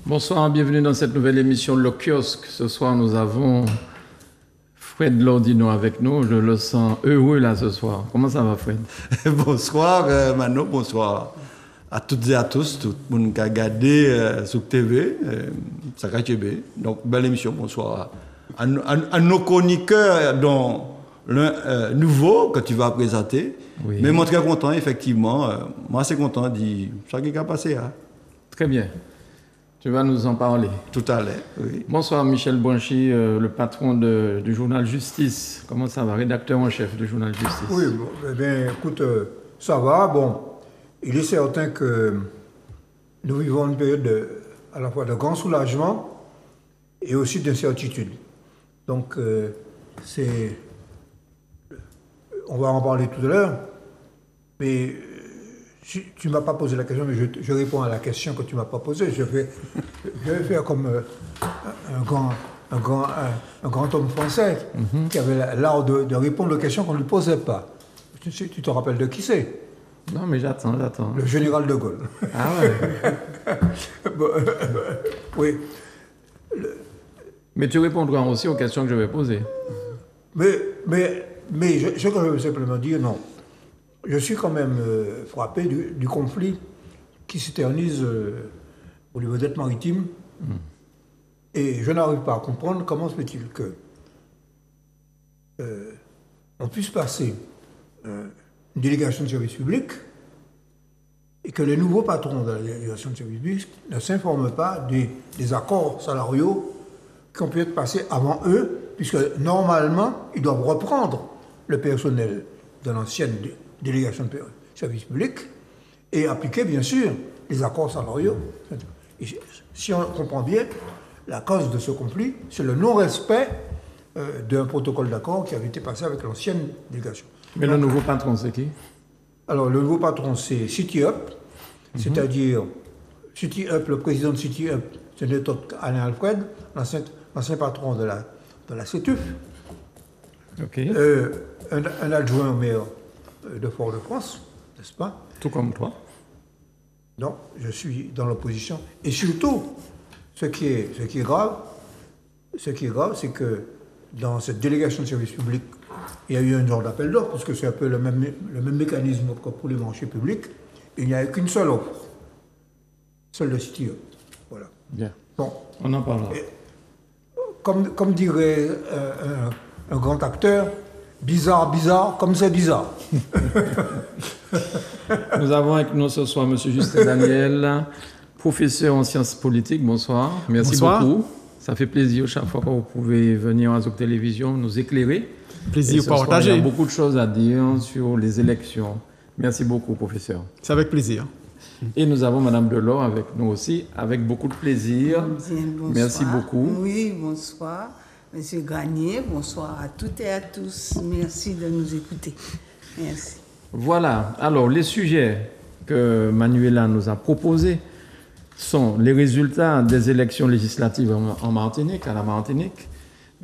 Bonsoir, bienvenue dans cette nouvelle émission Le Kiosque. Ce soir, nous avons Fred Lordino avec nous. Je le sens heureux là ce soir. Comment ça va, Fred? Bonsoir, Mano, bonsoir à toutes et à tous, tout le monde qui a regardé sur TV, ça va être bien. Donc, belle émission, bonsoir à nos chroniqueurs, dont l'un nouveau que tu vas présenter. Oui. Mais moi, très content, effectivement. Moi, c'est content de ça qui a passé. Hein. Très bien. Tu vas nous en parler. Tout à l'heure, oui. Bonsoir, Michel Bonchy, le patron du journal Justice. Comment ça va? Rédacteur en chef du journal Justice. Oui, bon, eh bien, écoute, ça va. Bon, il est certain que nous vivons une période à la fois de grand soulagement et aussi d'incertitude. Donc, on va en parler tout à l'heure, mais tu ne m'as pas posé la question, mais je réponds à la question que tu ne m'as pas posée. Je vais faire comme un grand homme français qui avait l'art de répondre aux questions qu'on ne lui posait pas. Tu te rappelles de qui c'est? Non, mais j'attends. Le général de Gaulle. Ah ouais. Oui. Mais tu répondras aussi aux questions que je vais poser. Mais ce que je veux simplement dire, non. Je suis quand même frappé du conflit qui s'éternise au niveau d'être maritime. Et je n'arrive pas à comprendre comment se fait-il que on puisse passer une délégation de service public et que les nouveaux patrons de la délégation de service public ne s'informent pas des accords salariaux qui ont pu être passés avant eux, puisque normalement, ils doivent reprendre le personnel de l'ancienne délégation de service public et appliquer, bien sûr, les accords salariaux. Et si on comprend bien, la cause de ce conflit, c'est le non-respect d'un protocole d'accord qui avait été passé avec l'ancienne délégation. Mais le nouveau patron, c'est qui? Alors, le nouveau patron, c'est CityUp, c'est-à-dire CityUp, le président de CityUp, c'est notre Alain Alfred, l'ancien patron de la CETUF, Okay. un adjoint au maire de Fort-de-France, n'est-ce pas? Tout comme toi. Non, je suis dans l'opposition. Et surtout, ce qui est grave, c'est que dans cette délégation de service public, il y a eu un genre d'appel d'offres, parce que c'est un peu le même mécanisme que pour les marchés publics. Il n'y a eu qu'une seule offre, celle de CityUp. Voilà. Bien. Bon. On en parlera. Comme dirait un grand acteur, bizarre, comme c'est bizarre. Nous avons avec nous ce soir M. Justin Daniel, professeur en sciences politiques. Bonsoir. Merci Bonsoir. beaucoup. Ça fait plaisir chaque fois que vous pouvez venir à Zouk Télévision nous éclairer. Plaisir Et ce soir, partagé. il y a beaucoup de choses à dire sur les élections. Merci beaucoup, professeur. C'est avec plaisir. Et nous avons Mme Delors avec nous aussi, avec beaucoup de plaisir. Bien, bonsoir. Merci beaucoup. Oui, bonsoir. Monsieur Granier, bonsoir à toutes et à tous. Merci de nous écouter. Merci. Voilà. Alors, les sujets que Manuela nous a proposés sont les résultats des élections législatives en Martinique, à la Martinique,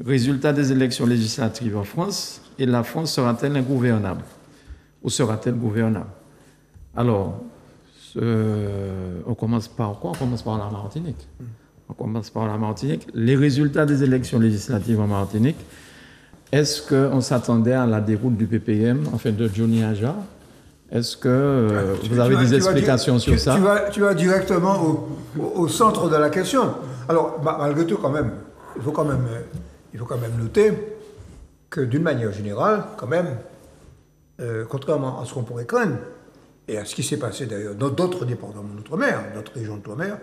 résultats des élections législatives en France, et la France sera-t-elle ingouvernable? Ou sera-t-elle gouvernable? Alors, on commence par quoi? On commence par la Martinique. On commence par la Martinique. Les résultats des élections législatives en Martinique, est-ce qu'on s'attendait à la déroute du PPM, enfin de Johnny Aja? Est-ce que vous avez des explications sur ça? Tu vas directement au centre de la question. Alors, malgré tout, quand même, il faut quand même noter que d'une manière générale, quand même, contrairement à ce qu'on pourrait craindre, et à ce qui s'est passé d'ailleurs dans d'autres départements d'outre-mer, d'autres régions d'outre-mer,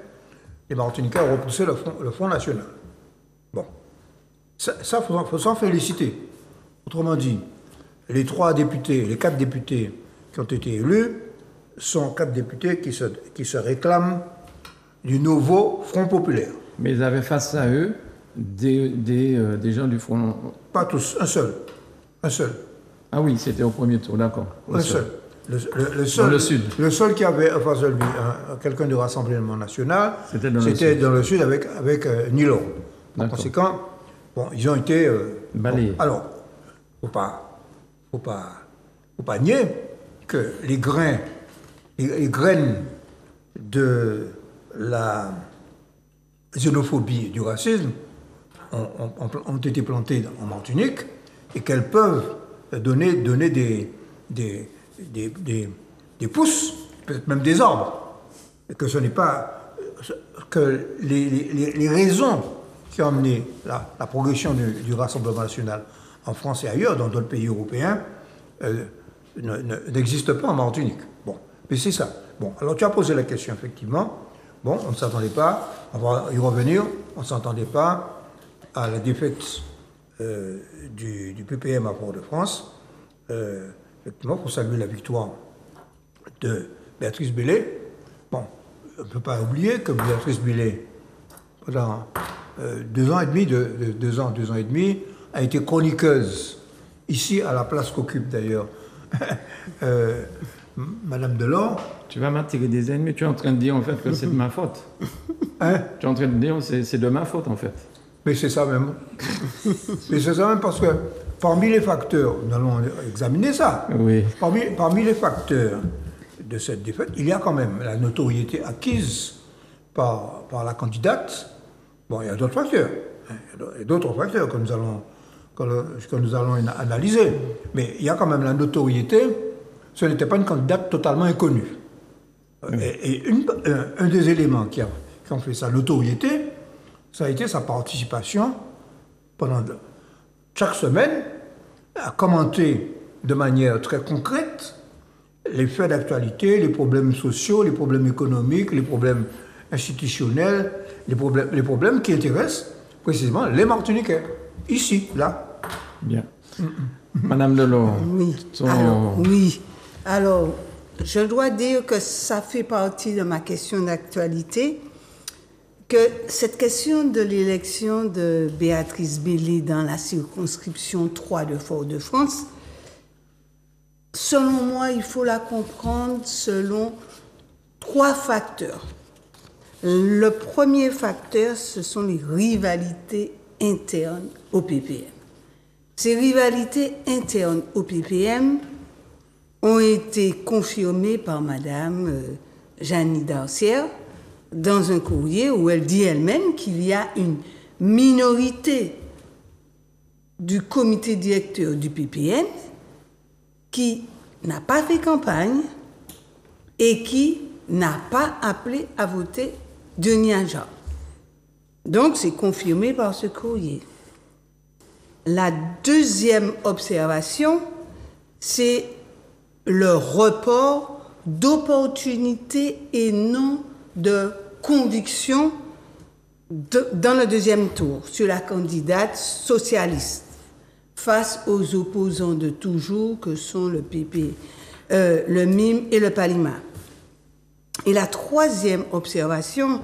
les Martiniquais ont repoussé le Front National. Bon. Ça, faut s'en féliciter. Autrement dit, les 4 députés qui ont été élus sont 4 députés qui se réclament du nouveau Front populaire. Mais ils avaient face à eux des gens du Front... Pas tous, un seul. Ah oui, c'était au premier tour, d'accord. Un seul. Le seul. Dans le sud. Le seul qui avait en face de lui quelqu'un du Rassemblement National, c'était dans le sud avec Nilon. Par conséquent, bon, ils ont été balayés. Bon, alors, faut pas nier que les graines de xénophobie et du racisme ont été plantées en Martinique et qu'elles peuvent donner des pousses, peut-être même des arbres. Et que ce n'est pas que les raisons qui ont amené la progression du Rassemblement national en France et ailleurs, dans d'autres pays européens, n'existent pas en Martinique. Bon, mais c'est ça. Bon, alors tu as posé la question, effectivement. Bon, on ne s'attendait pas, on va y revenir, on ne s'attendait pas à la défaite du PPM à Port-de-France. Effectivement, pour saluer la victoire de Béatrice Bellé. Bon, on ne peut pas oublier que Béatrice Bellé, pendant 2 ans et demi, a été chroniqueuse, ici à la place qu'occupe d'ailleurs Madame Delors. Tu vas m'attirer des ennemis, tu es en train de dire en fait que c'est de ma faute. Hein? Tu es en train de dire que c'est de ma faute en fait. Mais c'est ça même. Mais c'est ça même parce que parmi les facteurs, nous allons examiner ça. Oui. Parmi les facteurs de cette défaite, il y a quand même la notoriété acquise par la candidate. Bon, il y a d'autres facteurs. Il y a d'autres facteurs que nous allons analyser. Mais il y a quand même la notoriété. Ce n'était pas une candidate totalement inconnue. Et un des éléments qui ont fait sa notoriété, ça a été sa participation pendant chaque semaine à commenter de manière très concrète les faits d'actualité, les problèmes sociaux, les problèmes économiques, les problèmes institutionnels, les problèmes qui intéressent précisément les Martiniquais, ici, là. Bien. Madame Delors. Oui. Alors, je dois dire que ça fait partie de ma question d'actualité, que cette question de l'élection de Béatrice Bellé dans la circonscription 3 de Fort-de-France, selon moi, il faut la comprendre selon 3 facteurs. Le premier facteur, ce sont les rivalités internes au PPM. Ces rivalités internes au PPM ont été confirmées par Madame Jeannie Darcière dans un courrier où elle dit elle-même qu'il y a une minorité du comité directeur du PPM qui n'a pas fait campagne et qui n'a pas appelé à voter Denis Aja. Donc, c'est confirmé par ce courrier. La deuxième observation, c'est le report d'opportunités et non de conviction dans le deuxième tour sur la candidate socialiste face aux opposants de toujours que sont le PP, le MIM et le Palima. Et la troisième observation,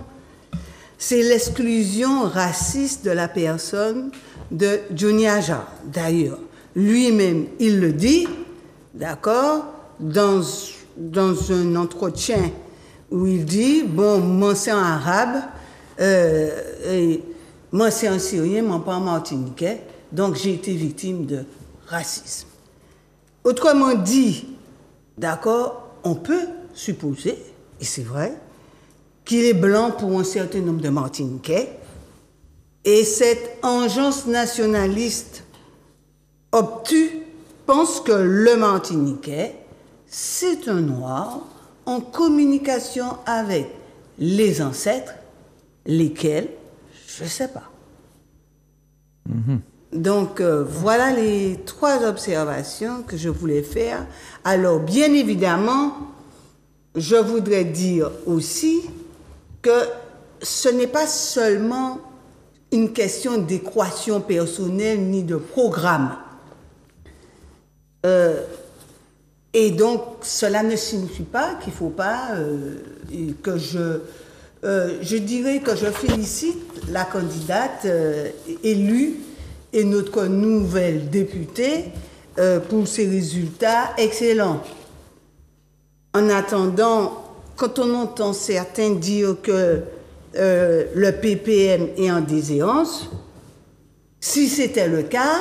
c'est l'exclusion raciste de la personne de Johnny Aja. D'ailleurs, lui-même, il le dit, d'accord, dans un entretien où il dit, bon, moi c'est en arabe, moi c'est en syrien, moi pas en martiniquais, donc j'ai été victime de racisme. Autrement dit, d'accord, on peut supposer, et c'est vrai, qu'il est blanc pour un certain nombre de Martiniquais, et cette engeance nationaliste obtue pense que le Martiniquais, c'est un noir en communication avec les ancêtres, lesquels, je ne sais pas. Donc, voilà les 3 observations que je voulais faire. Alors, bien évidemment, je voudrais dire aussi que ce n'est pas seulement une question d'équation personnelle ni de programme. Et donc, cela ne signifie pas qu'il ne faut pas que je dirais que je félicite la candidate élue et notre nouvelle députée pour ses résultats excellents. En attendant, quand on entend certains dire que le PPM est en déshérence, si c'était le cas,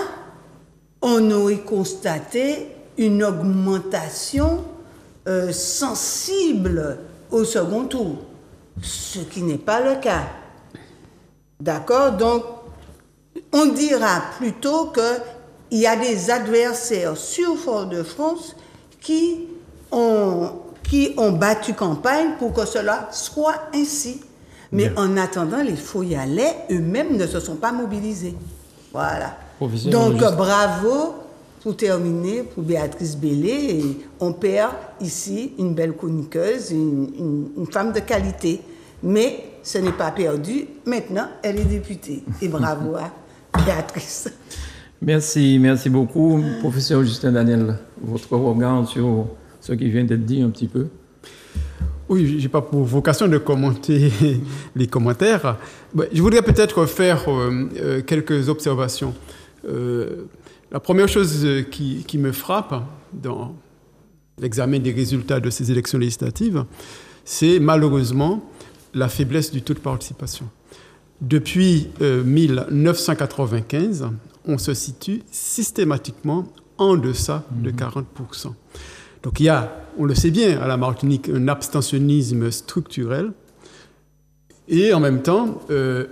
on aurait constaté une augmentation sensible au second tour, ce qui n'est pas le cas. D'accord? Donc, on dira plutôt qu'il y a des adversaires sur Fort-de-France qui ont battu campagne pour que cela soit ainsi. Mais en attendant, les Foyalais eux-mêmes ne se sont pas mobilisés. Voilà. Donc, bravo, pour terminer, pour Béatrice Bellé. Et on perd ici une belle chroniqueuse, une femme de qualité. Mais ce n'est pas perdu. Maintenant, elle est députée. Et bravo à Béatrice. Merci beaucoup, professeur Justin Daniel. Votre regard sur ce qui vient d'être dit un petit peu. Oui, je n'ai pas pour vocation de commenter les commentaires. Je voudrais peut-être faire quelques observations. La première chose qui me frappe dans l'examen des résultats de ces élections législatives, c'est malheureusement la faiblesse du taux de participation. Depuis 1995, on se situe systématiquement en deçà de 40%. Donc il y a, on le sait bien, à la Martinique, un abstentionnisme structurel et en même temps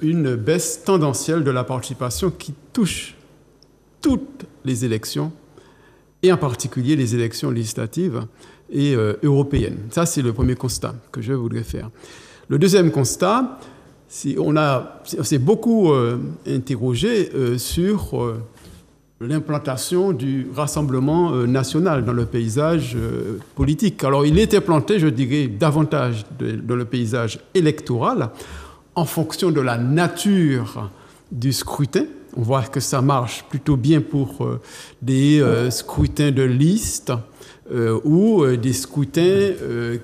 une baisse tendancielle de la participation qui touche toutes les élections, et en particulier les élections législatives et européennes. Ça, c'est le premier constat que je voudrais faire. Le deuxième constat, on s'est beaucoup interrogé sur l'implantation du Rassemblement national dans le paysage politique. Alors, il est implanté, je dirais, davantage dans le paysage électoral en fonction de la nature du scrutin. On voit que ça marche plutôt bien pour des scrutins de liste ou des scrutins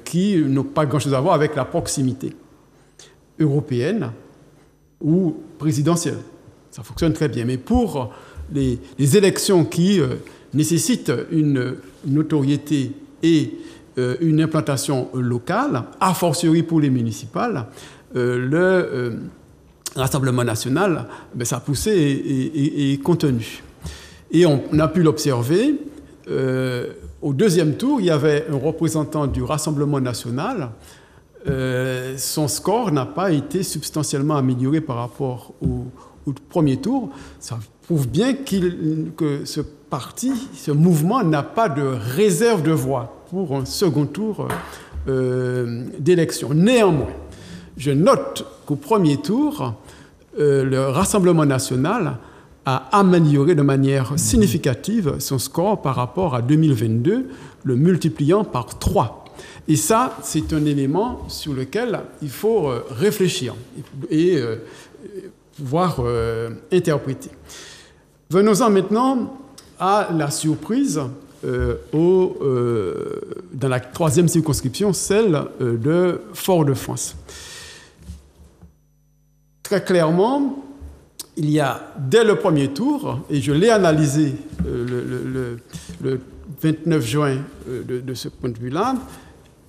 qui n'ont pas grand-chose à voir avec la proximité européenne ou présidentielle. Ça fonctionne très bien. Mais pour les élections qui nécessitent une notoriété et une implantation locale, a fortiori pour les municipales, le Rassemblement national, sa poussée est contenue. Et on a pu l'observer, au deuxième tour, il y avait un représentant du Rassemblement national. Son score n'a pas été substantiellement amélioré par rapport au premier tour. Ça prouve bien que ce parti, ce mouvement n'a pas de réserve de voix pour un second tour d'élection. Néanmoins, je note qu'au premier tour, le Rassemblement national a amélioré de manière significative son score par rapport à 2022, le multipliant par 3. Et ça, c'est un élément sur lequel il faut réfléchir et pouvoir interpréter. Venons-en maintenant à la surprise dans la troisième circonscription, celle de Fort-de-France. Très clairement, il y a, dès le premier tour, et je l'ai analysé le 29 juin de ce point de vue-là,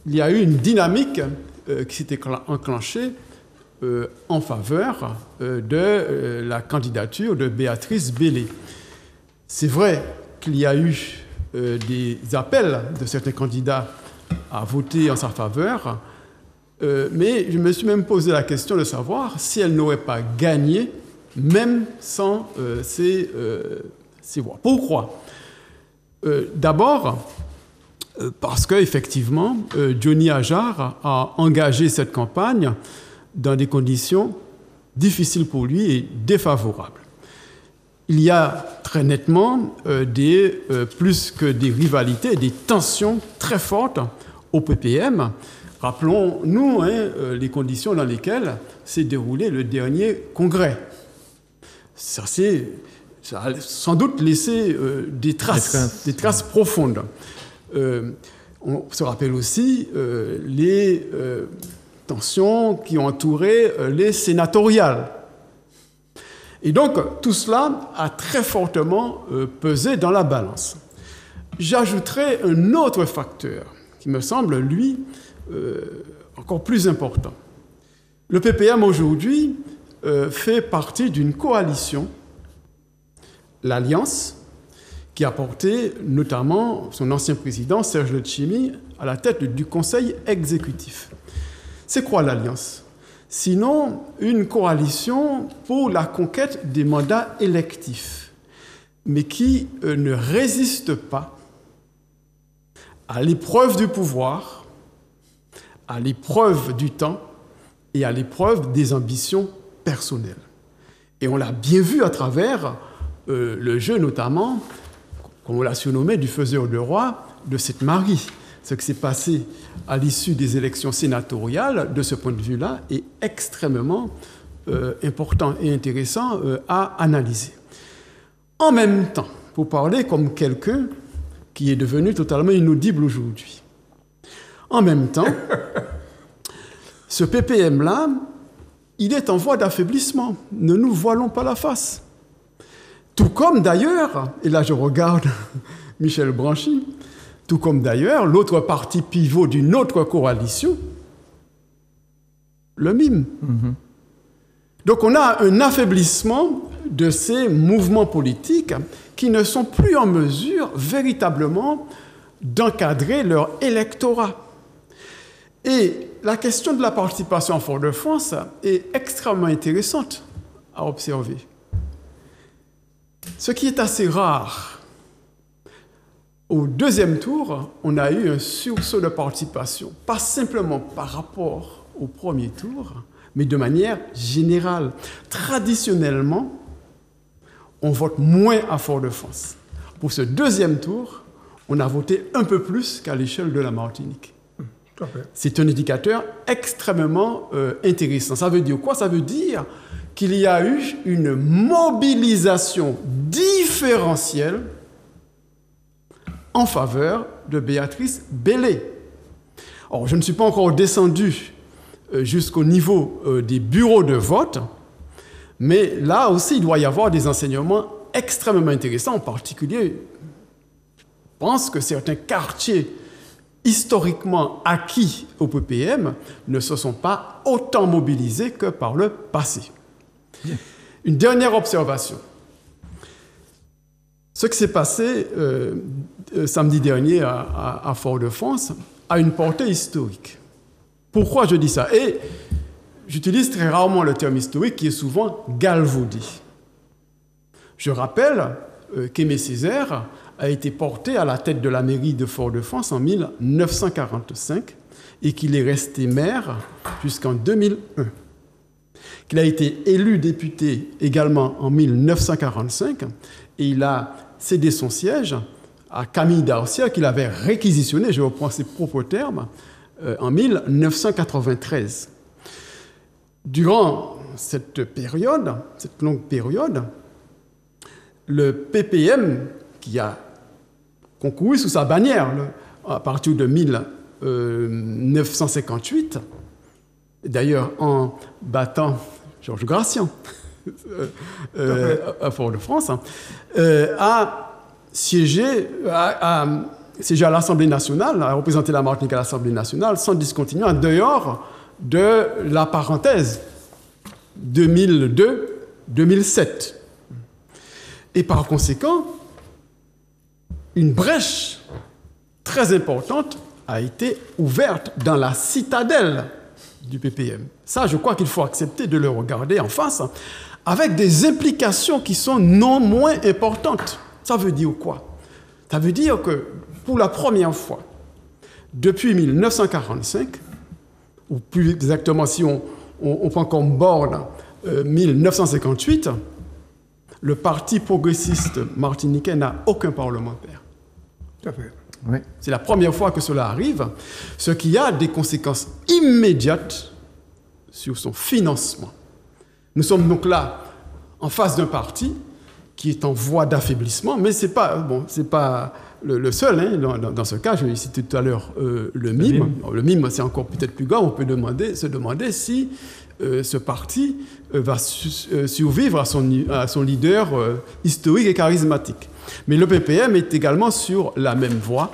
il y a eu une dynamique qui s'était enclenchée en faveur de la candidature de Béatrice Bellé. C'est vrai qu'il y a eu des appels de certains candidats à voter en sa faveur, mais je me suis même posé la question de savoir si elle n'aurait pas gagné, même sans ces voix. Pourquoi ? D'abord, parce qu'effectivement, Johnny Ajar a engagé cette campagne dans des conditions difficiles pour lui et défavorables. Il y a très nettement plus que des rivalités, des tensions très fortes au PPM. Rappelons-nous les conditions dans lesquelles s'est déroulé le dernier congrès. Ça a sans doute laissé des traces profondes. On se rappelle aussi les tensions qui ont entouré les sénatoriales. Et donc, tout cela a très fortement pesé dans la balance. J'ajouterai un autre facteur qui me semble, lui, encore plus important. Le PPM, aujourd'hui, fait partie d'une coalition, l'Alliance, qui a porté notamment son ancien président, Serge Letchimy, à la tête du conseil exécutif. C'est quoi l'Alliance ? sinon une coalition pour la conquête des mandats électifs, mais qui ne résiste pas à l'épreuve du pouvoir, à l'épreuve du temps et à l'épreuve des ambitions personnelles. Et on l'a bien vu à travers le jeu notamment, comme on l'a surnommé, du faiseur de roi de cette Marie. Ce qui s'est passé à l'issue des élections sénatoriales, de ce point de vue-là, est extrêmement important et intéressant à analyser. En même temps, pour parler comme quelqu'un qui est devenu totalement inaudible aujourd'hui, en même temps, ce PPM-là, il est en voie d'affaiblissement. Ne nous voilons pas la face. Tout comme d'ailleurs, et là je regarde Michel Branchi, tout comme d'ailleurs l'autre parti pivot d'une autre coalition, le MIM. Mm-hmm. Donc on a un affaiblissement de ces mouvements politiques qui ne sont plus en mesure véritablement d'encadrer leur électorat. Et la question de la participation en Fort-de-France est extrêmement intéressante à observer. Ce qui est assez rare, au deuxième tour, on a eu un sursaut de participation, pas simplement par rapport au premier tour, mais de manière générale. Traditionnellement, on vote moins à Fort-de-France. Pour ce deuxième tour, on a voté un peu plus qu'à l'échelle de la Martinique. C'est un indicateur extrêmement intéressant. Ça veut dire quoi? Ça veut dire qu'il y a eu une mobilisation différentielle en faveur de Béatrice Bellé. Or, je ne suis pas encore descendu jusqu'au niveau des bureaux de vote, mais là aussi, il doit y avoir des enseignements extrêmement intéressants. En particulier, je pense que certains quartiers historiquement acquis au PPM ne se sont pas autant mobilisés que par le passé. Bien. Une dernière observation. Ce qui s'est passé samedi dernier à Fort-de-France a une portée historique. Pourquoi je dis ça? Et j'utilise très rarement le terme historique qui est souvent galvaudé. Je rappelle qu'Aimé Césaire a été porté à la tête de la mairie de Fort-de-France en 1945 et qu'il est resté maire jusqu'en 2001. Qu'il a été élu député également en 1945 et il a cédé son siège à Camille Darcier qu'il avait réquisitionné, je reprends ses propres termes, en 1993. Durant cette période, cette longue période, le PPM qui a concouru sous sa bannière à partir de 1958, d'ailleurs en battant Georges Gracian à Fort-de-France, a siégé à l'Assemblée nationale, a représenté la Martinique à l'Assemblée nationale sans discontinuer en dehors de la parenthèse 2002-2007. Et par conséquent, une brèche très importante a été ouverte dans la citadelle du PPM. Ça, je crois qu'il faut accepter de le regarder en face, avec des implications qui sont non moins importantes. Ça veut dire quoi? Ça veut dire que, pour la première fois, depuis 1945, ou plus exactement si on prend comme borne 1958, le Parti progressiste martiniquais n'a aucun parlementaire. Tout à fait. Oui. C'est la première fois que cela arrive, ce qui a des conséquences immédiates sur son financement. Nous sommes donc là en face d'un parti qui est en voie d'affaiblissement, mais ce n'est pas le seul. Hein. Dans ce cas, je citais tout à l'heure le MIM. Le MIM, c'est encore peut-être plus grave. On peut se demander si ce parti va survivre à son leader historique et charismatique. Mais le PPM est également sur la même voie.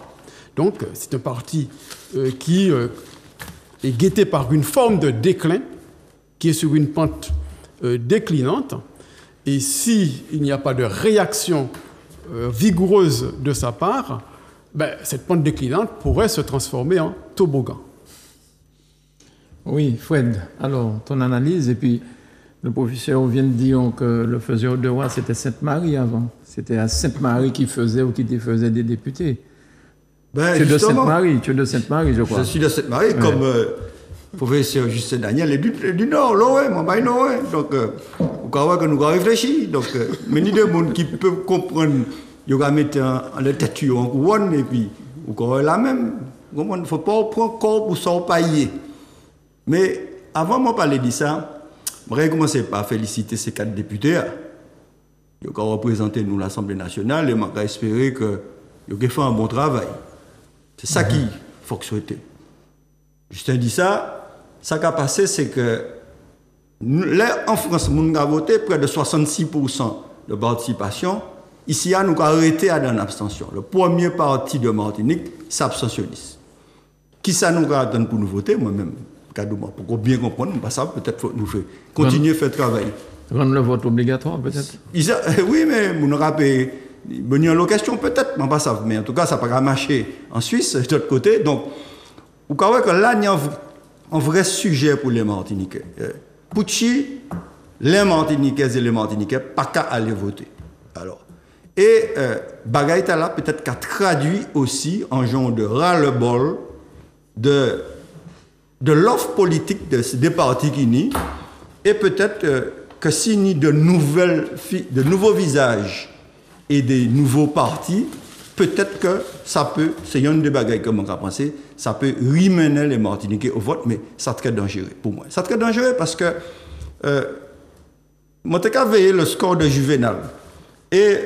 Donc, c'est un parti qui est guetté par une forme de déclin, qui est sur une pente déclinante. Et s'il n'y a pas de réaction vigoureuse de sa part, cette pente déclinante pourrait se transformer en toboggan. Oui, Fred. Alors, ton analyse, et puis le professeur vient de dire que le faiseur de roi, c'était Sainte-Marie avant. C'était à Sainte-Marie qui faisait ou qui défaisait des députés. Ben, Tu es de justement, Sainte-Marie, je crois. je suis de Sainte-Marie, comme professeur Justin Daniel est du Nord, l'Ouest, moi, pas Nord. Donc, on croit que nous avons réfléchi. Donc, mais ni de monde qui peuvent comprendre, ils vont mettre en la tête en couronne, et puis, vous croyez la même. Il ne faut pas prendre corps pour s'en pailler. Mais avant de parler de ça, je vais commencer par féliciter ces 4 députés. Ils ont représenté nous l'Assemblée nationale et je vais espérer qu'ils ont fait un bon travail. C'est ça qu'il faut souhaiter. Justin dit ça, ça qui a passé, c'est que là, en France, nous avons voté près de 66% de participation. Ici, nous avons arrêté à une abstention. Le premier parti de Martinique, c'est abstentionniste. Qui ça nous a donné pour nous voter? Moi-même, pour bien comprendre, ça peut-être faut nous faire continuer à faire travail. Rendre le vote obligatoire, peut-être? Oui, mais nous n'aurons pas venir en location, peut-être, mais pas ça. Mais en tout cas, ça n'a pas marché en Suisse, de l'autre côté. Donc, vous voyez que là, il y a un vrai sujet pour les Martiniquais. Pour qui les Martiniquais et les Martiniquais pas qu'à aller voter. Alors, et Bagaïta là, peut-être qu'a traduit aussi en genre de ras-le-bol de l'offre politique des partis qui nient, et peut-être que s'il y a de nouveaux visages et des nouveaux partis, peut-être que ça peut, c'est un des bagailles que on a pensé, ça peut ramener les Martiniquais au vote, mais ça très dangereux pour moi. Ça très dangereux parce que moi j'ai veillé le score de Juvenal et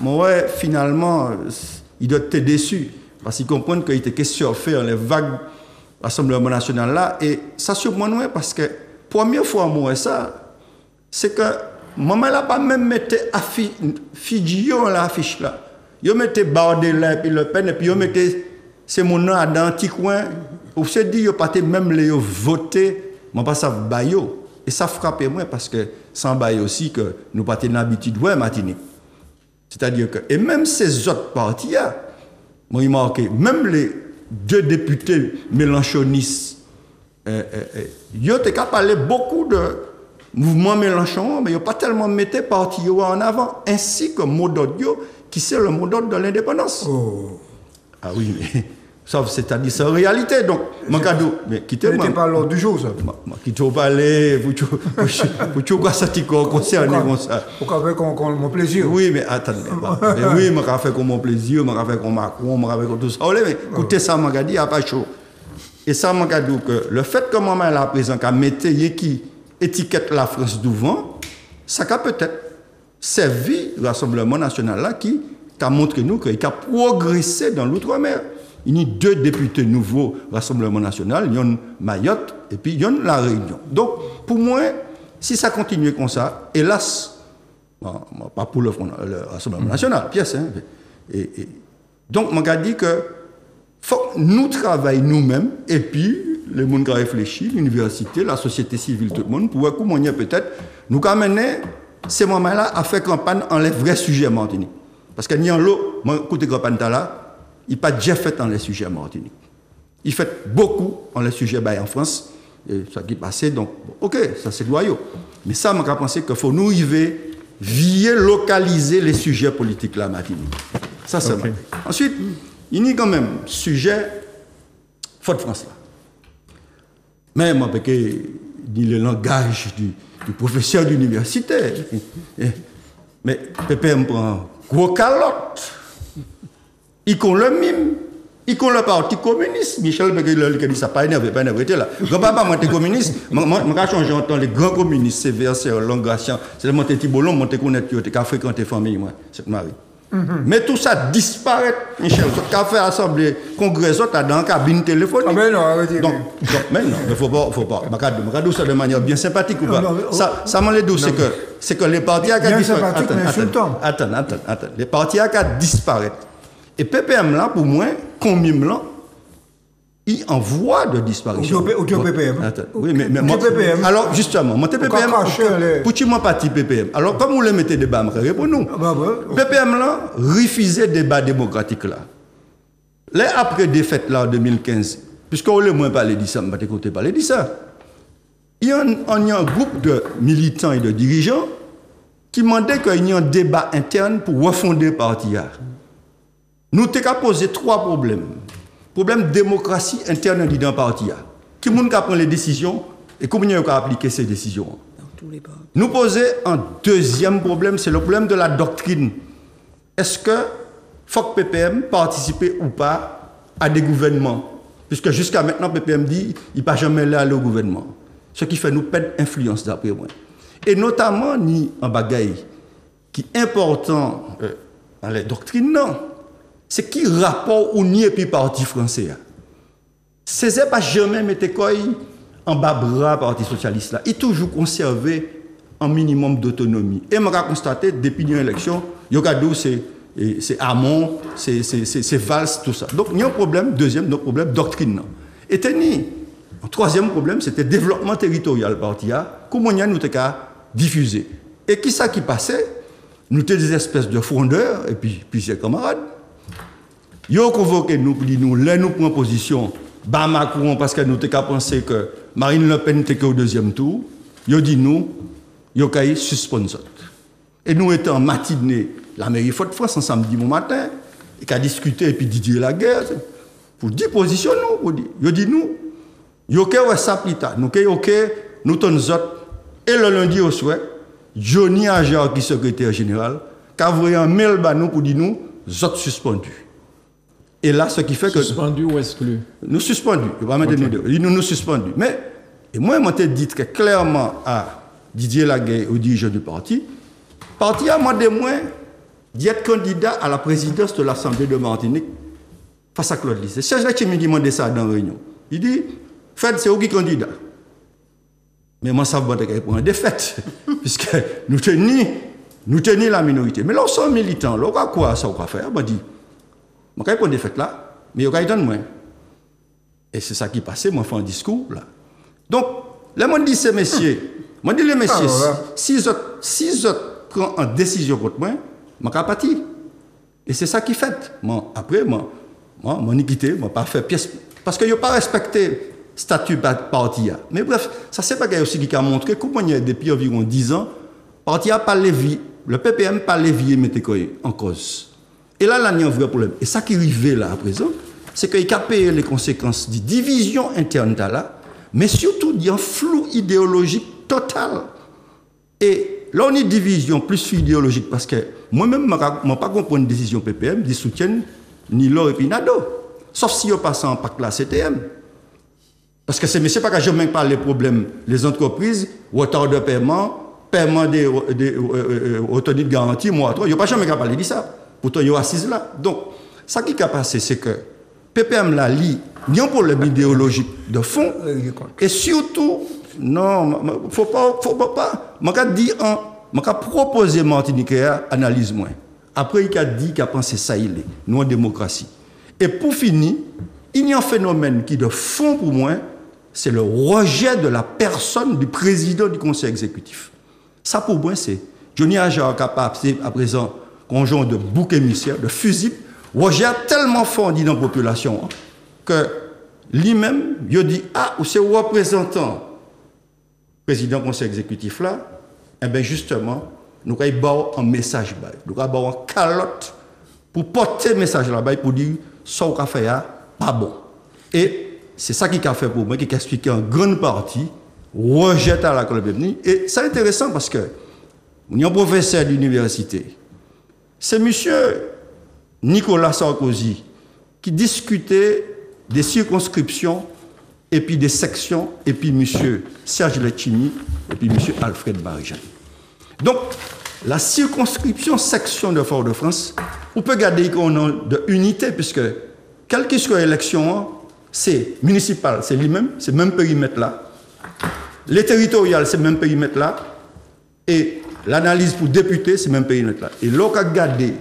moi finalement il doit être déçu parce qu'il comprend qu'il était question de faire les vagues Rassemblement national là et ça surprend moi parce que première fois moi ça c'est que maman là pas même mettre Fidjio l'affiche là. Yo mettait Bardella et puis Le Pen et puis yo mettait c'est mon nom dans petit coin. On se dit yo pas même les voter, moi pas ça bayo et ça frappait moi parce que sans bail aussi que nous pas l'habitude ouais Martinique. C'est-à-dire que et même ces autres partis là moi il marqué même les 2 députés mélenchonistes yo t'es qu'à parler beaucoup de mouvement Mélenchon mais yo pas tellement mettait parti en avant ainsi que mot d'ordre qui c'est le mot d'ordre de l'indépendance. Oh. Ah oui, mais sauf c'est-à-dire c'est en réalité. Donc, mon cadeau, mais quittez-moi. N'était pas l'ordre du jour, ça. Quittez-vous parler, vous quoi ça t'y concerné comme ça. Pourquoi faire comme mon plaisir? Oui, mais attendez. Mais oui, je fait comme mon plaisir, je fait comme Macron, je fait comme tout ça. Mais écoutez ça, je dis, il n'y a pas chaud. Et ça, je dis que le fait que maman là présent, qu'à mettre qui étiquette la France devant, ça a peut-être servi le Rassemblement national là qui a montré nous qu'il a progressé dans l'outre-mer. Il y a 2 députés nouveaux Rassemblement national, il y a Mayotte et puis il y a la Réunion. Donc pour moi, si ça continue comme ça, hélas, pas pour le Rassemblement national, pièce. Hein, donc on a dit que faut nous travailler nous-mêmes et puis les gens qui réfléchissent, l'université, la société civile, tout le monde, pour comment peut-être nous amener ces moments-là à faire campagne en les vrais sujets Martinique. Parce que ni en l'eau, côté campagne là, il n'a pas déjà fait en les sujets Martinique. Il fait beaucoup en les sujets en France, et ça qui est passé, donc ok, ça c'est loyaux. Mais ça, je pense qu'il faut nous arriver, localiser les sujets politiques là Martinique. Ça c'est vrai. Ensuite, il y a quand même sujet Fort France là. Mais moi, parce que le langage du professeur d'université. Mais PPM prend gros calotte. Il con le mime. Il con le parti communiste. Michel Beguel qui dit ça, pas énervé là. Grand-papa, moi, t'es communiste. Moi, je change en temps les grands communistes, sévères, c'est Langration. C'est le monté Tibolon, monté connaître, t'es qu'à fréquenter famille, moi, cette Marie. Mais tout ça disparaît, Michel. Ce qu'a fait l'Assemblée, congrès, tu as dans la cabine téléphonique. Ah mais non, arrêtez. Donc, mais non, il ne faut pas. Je dis ça de manière bien sympathique ou pas. Ça m'a dit, c'est que les partis à bien sympathique, mais insultant. Attends. Les partis à disparaître. Et PPM là, pour moi, combien là, il en voie de disparition. Au PPM. Oui, mais PPM. Alors, justement, mon PPM, pour tu m'as parti PPM. Alors, comme vous le mettez débat, pour nous. PPM là, refusait débat démocratique là. Là, après défaite là en 2015, puisqu'on le moins parlé de ça, on va t'écouter parler de ça. il y a un groupe de militants et de dirigeants qui demandaient qu'il y ait un débat interne pour refonder le parti. Nous avons posé 3 problèmes. Problème de démocratie interne dans le parti. Qui est-ce qui prend les décisions et comment on peut appliquer ces décisions? Nous posons un deuxième problème, c'est le problème de la doctrine. Est-ce que faut que PPM participe ou pas à des gouvernements? Puisque jusqu'à maintenant, PPM dit qu'il ne va jamais aller au gouvernement. Ce qui fait nous perdre influence d'après moi. Et notamment, ni en bagaille qui est important dans les doctrines, non. C'est qui rapport ou ni et puis parti français. C'est pas jamais mettre quoi en bas bras parti socialiste là. Il toujours conservé un minimum d'autonomie. Et je constaté depuis l'élection, il y a c'est Hamon, c'est Valls, tout ça. Donc il y a un problème, deuxième problème, doctrine. Et un troisième problème, c'était le développement territorial parti. Comment nous avons diffusé. Et qui ça qui passait? Nous étions des espèces de frondeurs, et puis ses camarades. Ils ont convoqué nous, pour dire nous prenons position, Macron, parce que nous avons pensé que Marine Le Pen était au deuxième tour. Ils ont dit nous, ils ont suspendu. Et nous étions en matinée, la mairie Fort-de-France, un samedi matin, et qui a discuté, et puis Didier Laguerre, pour dire position nous. Ils ont dit nous, ils ont dit ça plus tard. Nous sommes et le lundi au soir, Johnny Ajar, qui est secrétaire général, qui a envoyé un mail à nous pour dire nous, autres suspendus. Et là, ce qui fait que... Suspendus ou exclus? Nous suspendus. Il va mettre nous deux. Il nous suspendus. Mais, et moi, je m'ai dit très clairement à Didier Laguerre, au dirigeant du parti a demandé moi d'être candidat à la présidence de l'Assemblée de Martinique face à Claude Lys. C'est Serge Letchimy qui m'a demandé ça dans la réunion. Il dit, Fed, c'est où qui est candidat? Mais moi, ça va être pour une défaite, puisque nous tenons la minorité. Mais là, on sont militants. Là, on va quoi ça, on va faire? On dit, je vais pour une défaite là, mais on va y donner moins. Et c'est ça qui passait, moi, je fais un discours là. Donc, là, moi, je dis ces messieurs, les messieurs, si je prends une décision contre moi, je vais partir. Et c'est ça qui fait. Moi, après, je vais quitté, je ne vais pas faire pièce. Parce que je n'ai pas respecté le statut parti. Mais bref, ça c'est pas aussi qui a montré comment depuis environ 10 ans, parti a pas levé, le PPM pas levé mettre en cause. Et là, il y a un vrai problème. Et ça qui arrive là à présent, c'est qu'il a payé les conséquences de division interne là, mais surtout d'un flou idéologique total. Et là, on est division plus idéologique parce que moi-même, je ne pas comprendre une décision PPM, de soutien ni l'or et puis Nado. Sauf si on passe en pacte la CTM. Parce que c'est pas que je ne parle des problèmes, les entreprises, retard de paiement des autorités de garantie, moi, il n'y a pas jamais parlé de ça. Pourtant, il y a assise là. Donc, ça qui a passé, c'est que PPM là, il y a un problème idéologique de fond. Et surtout, non, faut pas, je vais proposer Martinique analyse moins. Après, il a dit qu'il a pensé ça, il est, nous en démocratie. Et pour finir, il y a un phénomène qui, de fond pour moi, c'est le rejet de la personne du président du conseil exécutif. Ça, pour moi, c'est Johnny Ajar capable, à présent, conjoint de bouc émissaire, de fusible, rejet tellement fort dans la population que lui-même, il dit, ou c'est représentant président du conseil exécutif là, et bien justement, nous avons un message, nous avons un calotte pour porter le message là-bas, pour dire, ça qu'on fait pas bon. Et c'est ça qui a fait pour moi, qui a expliqué en grande partie, rejette à la Colombie. Et c'est intéressant parce que, il y a un professeur d'université, c'est monsieur Nicolas Sarkozy, qui discutait des circonscriptions, et puis des sections, et puis monsieur Serge Letchimy, et puis monsieur Alfred Barjani. Donc, la circonscription section de Fort-de-France, on peut garder qu'on a de unité, puisque, quelle que soit l'élection, c'est municipal, c'est lui-même, c'est le même périmètre-là. Les territoriales, c'est le même périmètre-là. Et l'analyse pour député, c'est le même périmètre-là. Et l'on a gardé,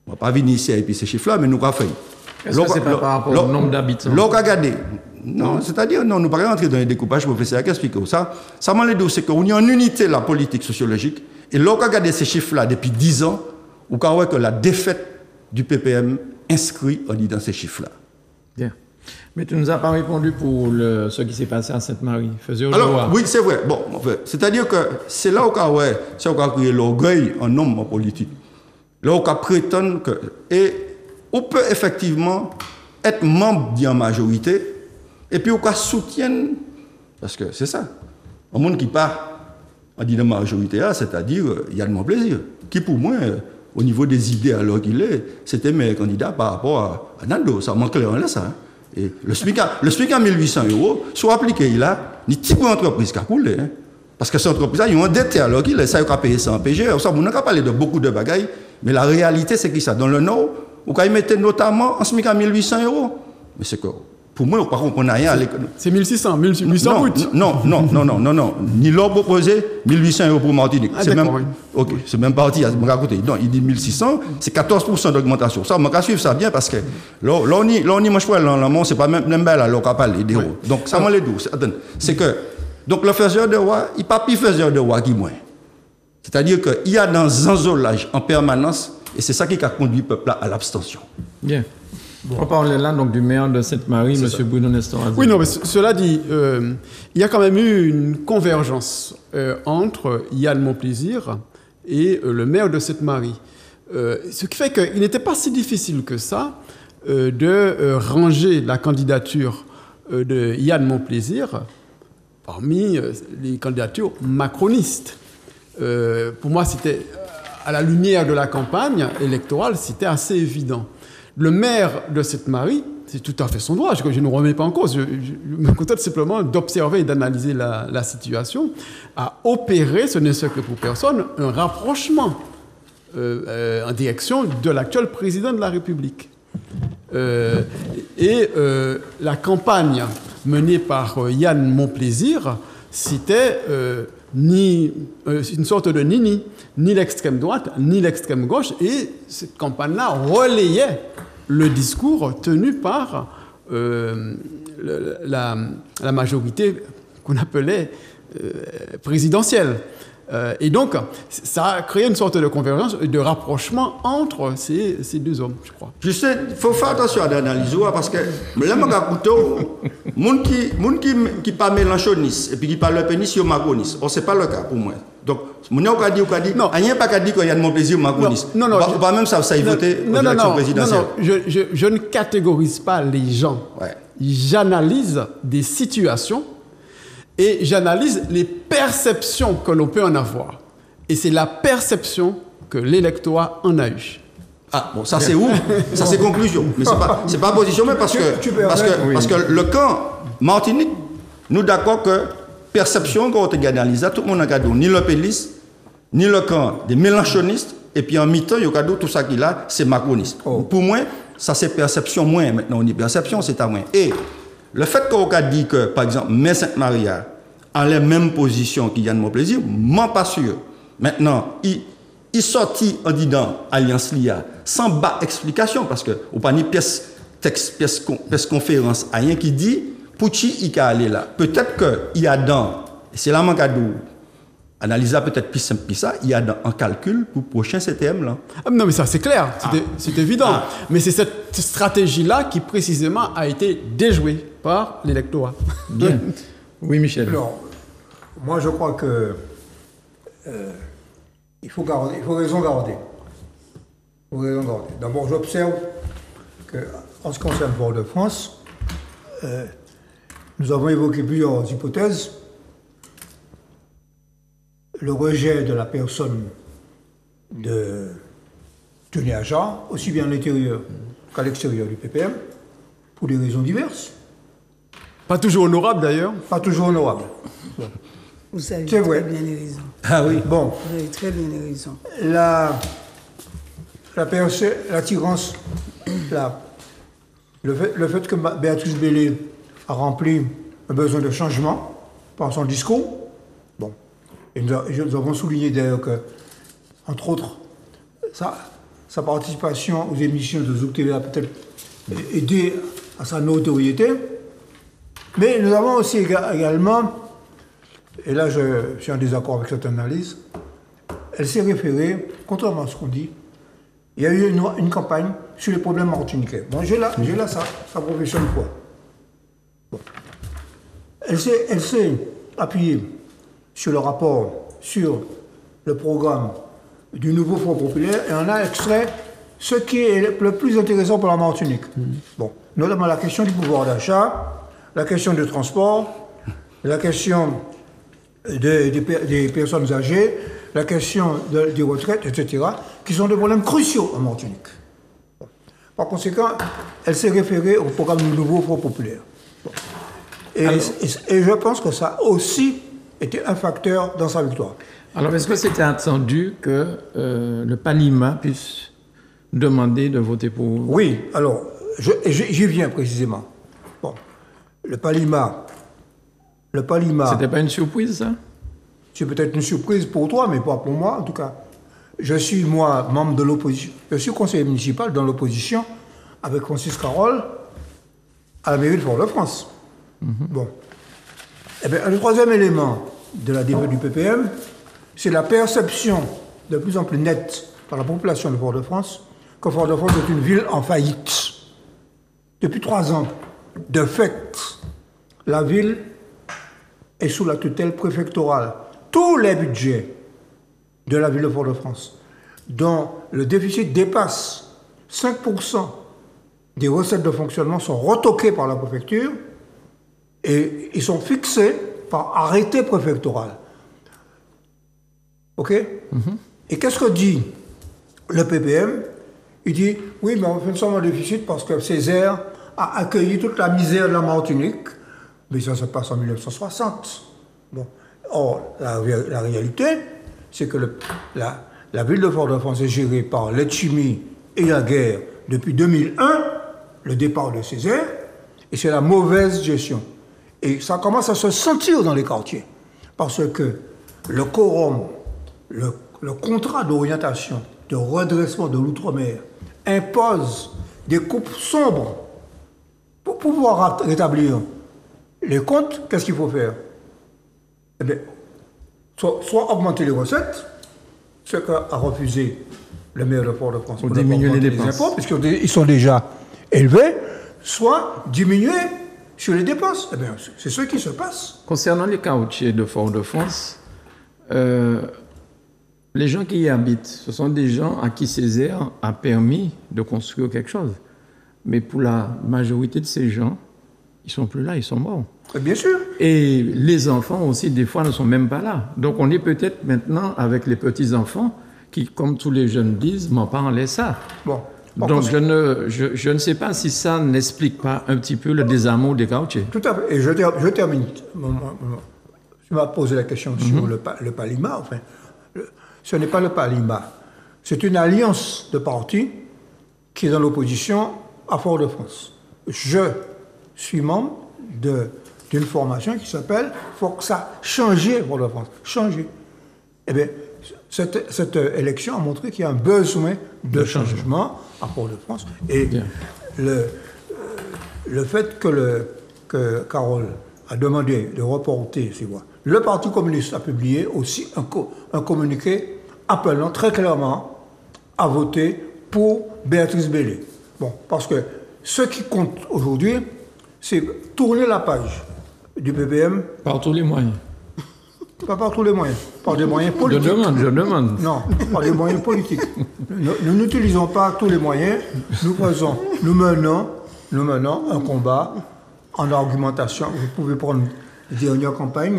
on ne va pas venir ici et puis ces chiffres-là, mais nous avons fait. Est-ce que c'est pas par rapport au nombre d'habitants? L'on a gardé. Non, c'est-à-dire, non, nous ne pouvons pas rentrer dans les découpages professionnels. Expliquez ça. Ça m'a l'air, c'est qu'on y a une unité, la politique sociologique. Et l'on a gardé ces chiffres-là depuis 10 ans, on voit que la défaite du PPM inscrit dans ces chiffres-là. Bien. Mais tu ne nous as pas répondu pour ce qui s'est passé à Sainte-Marie. Alors, oui, c'est vrai. Bon, en fait, c'est-à-dire que c'est là où on a créé l'orgueil en homme en politique. Là où on prétend que... Et on peut effectivement être membre d'une majorité et puis on soutient... Parce que c'est ça. Un monde qui part en disant majorité, c'est-à-dire, il y a de mon plaisir. Qui pour moi, au niveau des idées alors qu'il est, c'était mes candidats par rapport à Nando. Ça manque clairement là, ça. Hein. Et le SMIC à 1800 €, soit appliqué là, ni type d'entreprise qui a coulé. Hein. Parce que cette entreprise-là, ils ont endetté alors qu'il est, ça, il a payé ça en PGE. Ça, on n'a pas parlé de beaucoup de bagailles, mais la réalité, c'est que ça, dans le Nord, où ils mettaient notamment en SMIC à 1800 €. Mais c'est que, pour moi, par contre, on n'a rien à l'économie. C'est 1600, 1800 brut. Non. Ni l'or proposé, 1800 € pour Martinique. Ah, c'est même, oui. ok, c'est même parti à côté. Non, il dit 1600, c'est 14% d'augmentation. Ça, on va suivre ça bien parce que là, on y mange pas l'en c'est pas même là, on va parler des euros. Donc, ça m'a les doux. C'est que, donc, le faiseur de roi, il n'y a pas plus faiseur de roi qui moins. C'est-à-dire qu'il y a dans un zolage en permanence, et c'est ça qui a conduit le peuple à l'abstention. Bien. Bon. On parlait là donc du maire de Sainte-Marie, M. Bruno Nestor. Oui, non, mais cela dit, il y a quand même eu une convergence entre Yann Monplaisir et le maire de Sainte-Marie. Ce qui fait qu'il n'était pas si difficile que ça de ranger la candidature de Yann Monplaisir parmi les candidatures macronistes. Pour moi, c'était, à la lumière de la campagne électorale, c'était assez évident. Le maire de Sainte-Marie, c'est tout à fait son droit, je ne remets pas en cause, je me contente simplement d'observer et d'analyser la situation, a opéré, ce n'est secret pour personne, un rapprochement en direction de l'actuel président de la République. La campagne menée par Yann Monplaisir, c'était ni une sorte de ni l'extrême droite, ni l'extrême gauche, et cette campagne-là relayait le discours tenu par la majorité qu'on appelait présidentielle. Et donc, ça a créé une sorte de convergence et de rapprochement entre ces deux hommes, je crois. Je sais, il faut faire attention à l'analyse, parce que là, les gens qui parlent mélanchoniste et puis qui parlent le pénis, ils macroniste. Ce n'est pas le cas pour moi. Donc, il n'y a pas dit qu'il y a de mon plaisir macroniste. Non, pas même ça y voter aux élections présidentielles. Non, je ne catégorise pas les gens. Ouais. J'analyse des situations et j'analyse les perceptions que l'on peut en avoir. Et c'est la perception que l'électorat en a eue. Ah, bon, ça c'est où? Ça c'est conclusion. Mais c'est pas position, mais parce que le camp Martinique, nous d'accord que perception qu'on a analysé, tout le monde a gardé, ni le pélis, ni le camp des mélanchonistes, et puis en mi-temps, il y a tout ça qui là, c'est macroniste. Oh. Pour moi, ça c'est perception moins. Maintenant, on dit perception, c'est à moins. Et le fait qu'on a dit que, par exemple, Mère Sainte-Marie a les mêmes positions qu'il y a de mon plaisir, m'en pas sûr. Maintenant, il sortit en disant Alliance LIA sans bas explication, parce qu'on n'a pas ni pièce conférence, rien qui dit, Pouchi, il a allé là. Peut-être qu'il y a dans, c'est là mon cadeau, analyser peut-être plus simple que ça, il y a dans un calcul pour le prochain CTM là. Ah, non, mais ça c'est clair, c'est évident. Ah. Mais c'est cette stratégie-là qui précisément a été déjouée par l'électorat. Bien. Oui, Michel. Alors, moi je crois que il faut raison garder. D'abord, j'observe qu'en ce qui concerne Fort-de-France, nous avons évoqué plusieurs hypothèses. Le rejet de la personne de Tony Aja, aussi bien à l'intérieur qu'à l'extérieur du PPM, pour des raisons diverses. Pas toujours honorable d'ailleurs. Pas toujours honorable. Bon. Vous avez très bien les raisons. Ah oui. Bon. Vous avez très bien les raisons. L'attirance, le fait que Béatrice Bellé a rempli un besoin de changement par son discours. Bon. Et nous avons souligné d'ailleurs que, entre autres, sa participation aux émissions de Zouk TV a peut-être aidé à sa notoriété. Mais nous avons aussi également, et là je suis en désaccord avec cette analyse, elle s'est référée, contrairement à ce qu'on dit, il y a eu une campagne sur les problèmes martiniquais. Bon, j'ai là sa profession de foi. Bon. Elle s'est appuyée sur le rapport, sur le programme du nouveau Front populaire, et on a extrait ce qui est le plus intéressant pour la Martinique. Bon, notamment la question du pouvoir d'achat, la question du transport, la question des personnes âgées, la question des retraites, etc., qui sont des problèmes cruciaux en Martinique. Bon. Par conséquent, elle s'est référée au programme du nouveau Front populaire. Bon. Et je pense que ça a aussi été un facteur dans sa victoire. Alors, est-ce que c'était attendu que le Palima puisse demander de voter pour... Oui, alors, j'y viens précisément. Bon, le Palima... C'était pas une surprise, ça? C'est peut-être une surprise pour toi, mais pas pour moi, en tout cas. Je suis, moi, membre de l'opposition. Je suis conseiller municipal dans l'opposition avec Francis Carole à la mairie de Fort-de-France. Bon. Eh bien, le troisième élément de la défaite du PPM, c'est la perception de plus en plus nette par la population de Fort-de-France que Fort-de-France est une ville en faillite. Depuis 3 ans, de fait, la ville est sous la tutelle préfectorale. Tous les budgets de la ville de Fort-de-France, dont le déficit dépasse 5% des recettes de fonctionnement, sont retoqués par la préfecture et ils sont fixés par arrêté préfectoral. OK? Et qu'est-ce que dit le PPM? Il dit, oui, mais on fait seulement un déficit parce que Césaire a accueilli toute la misère de la Martinique. Mais ça se passe en 1960. Bon. Or, la réalité, c'est que la ville de Fort-de-France est gérée par l'Etchimi et la guerre depuis 2001, le départ de Césaire, et c'est la mauvaise gestion. Et ça commence à se sentir dans les quartiers, parce que le quorum, le contrat d'orientation, de redressement de l'outre-mer, impose des coupes sombres. Pour pouvoir rétablir les comptes, qu'est-ce qu'il faut faire? Eh bien, soit augmenter les recettes, ce qu'a refusé le maire de Fort-de-France, pour diminuer les dépenses, impôts, puisqu'ils sont déjà élevés, soit diminuer sur les dépenses. Eh bien, c'est ce qui se passe. Concernant les caoutchoucs de Fort-de-France, les gens qui y habitent, ce sont des gens à qui Césaire a permis de construire quelque chose. Mais pour la majorité de ces gens, ils ne sont plus là, ils sont morts. Bien sûr. Et les enfants aussi, des fois, ne sont même pas là. Donc on est peut-être maintenant avec les petits-enfants qui, comme tous les jeunes disent, m'en parlent ça. Bon. Donc je ne sais pas si ça n'explique pas un petit peu le désamour des caoutchoucs. Tout à fait. Et je termine. Tu m'as posé la question sur le Palima. Enfin, ce n'est pas le Palima. C'est une alliance de partis qui est dans l'opposition à Fort-de-France. Je suis membre d'une formation qui s'appelle « Faut que ça change Fort-de-France ». Changer. Eh bien, cette élection a montré qu'il y a un besoin de changement à Fort-de-France. Et le fait que Carole a demandé de reporter ces voix. Le Parti communiste a publié aussi un communiqué appelant très clairement à voter pour Béatrice Bellé. Bon, parce que ce qui compte aujourd'hui, c'est tourner la page du PPM. Par tous les moyens. Pas par tous les moyens, par des moyens politiques. Je demande. Non, par des moyens politiques. Nous n'utilisons pas tous les moyens. Nous menons un combat en argumentation. Vous pouvez prendre les dernières campagnes.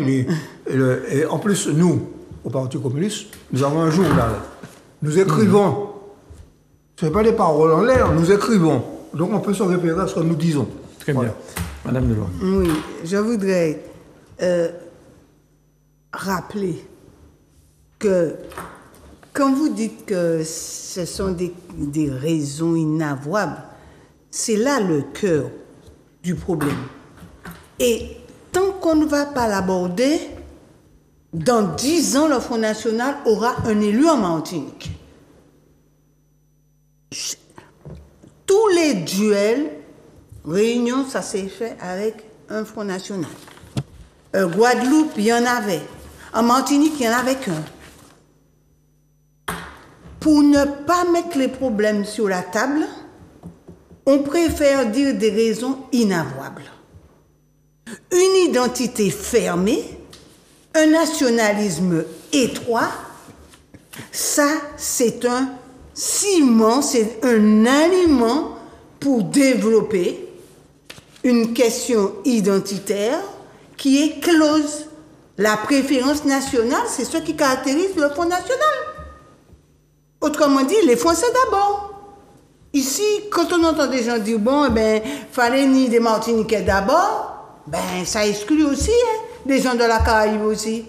Et en plus, nous, au Parti communiste, nous avons un journal. Nous écrivons. Ce n'est pas des paroles en l'air, nous écrivons. Donc on peut se référer à ce que nous disons. Très bien. Madame Delors. Oui, je voudrais rappeler que quand vous dites que ce sont des raisons inavouables, c'est là le cœur du problème. Et tant qu'on ne va pas l'aborder, dans 10 ans, le Front National aura un élu en Martinique. Tous les duels, réunions, ça s'est fait avec un Front National. Guadeloupe, il y en avait. En Martinique, il n'y en avait qu'un. Pour ne pas mettre les problèmes sur la table, on préfère dire des raisons inavouables. une identité fermée, un nationalisme étroit, ça, c'est un ciment, c'est un aliment pour développer une question identitaire qui est close. La préférence nationale, c'est ce qui caractérise le Front National. Autrement dit, les Français d'abord. Ici, quand on entend des gens dire, bon, fallait ni des Martiniquais d'abord, ça exclut aussi, des gens de la Caraïbe aussi.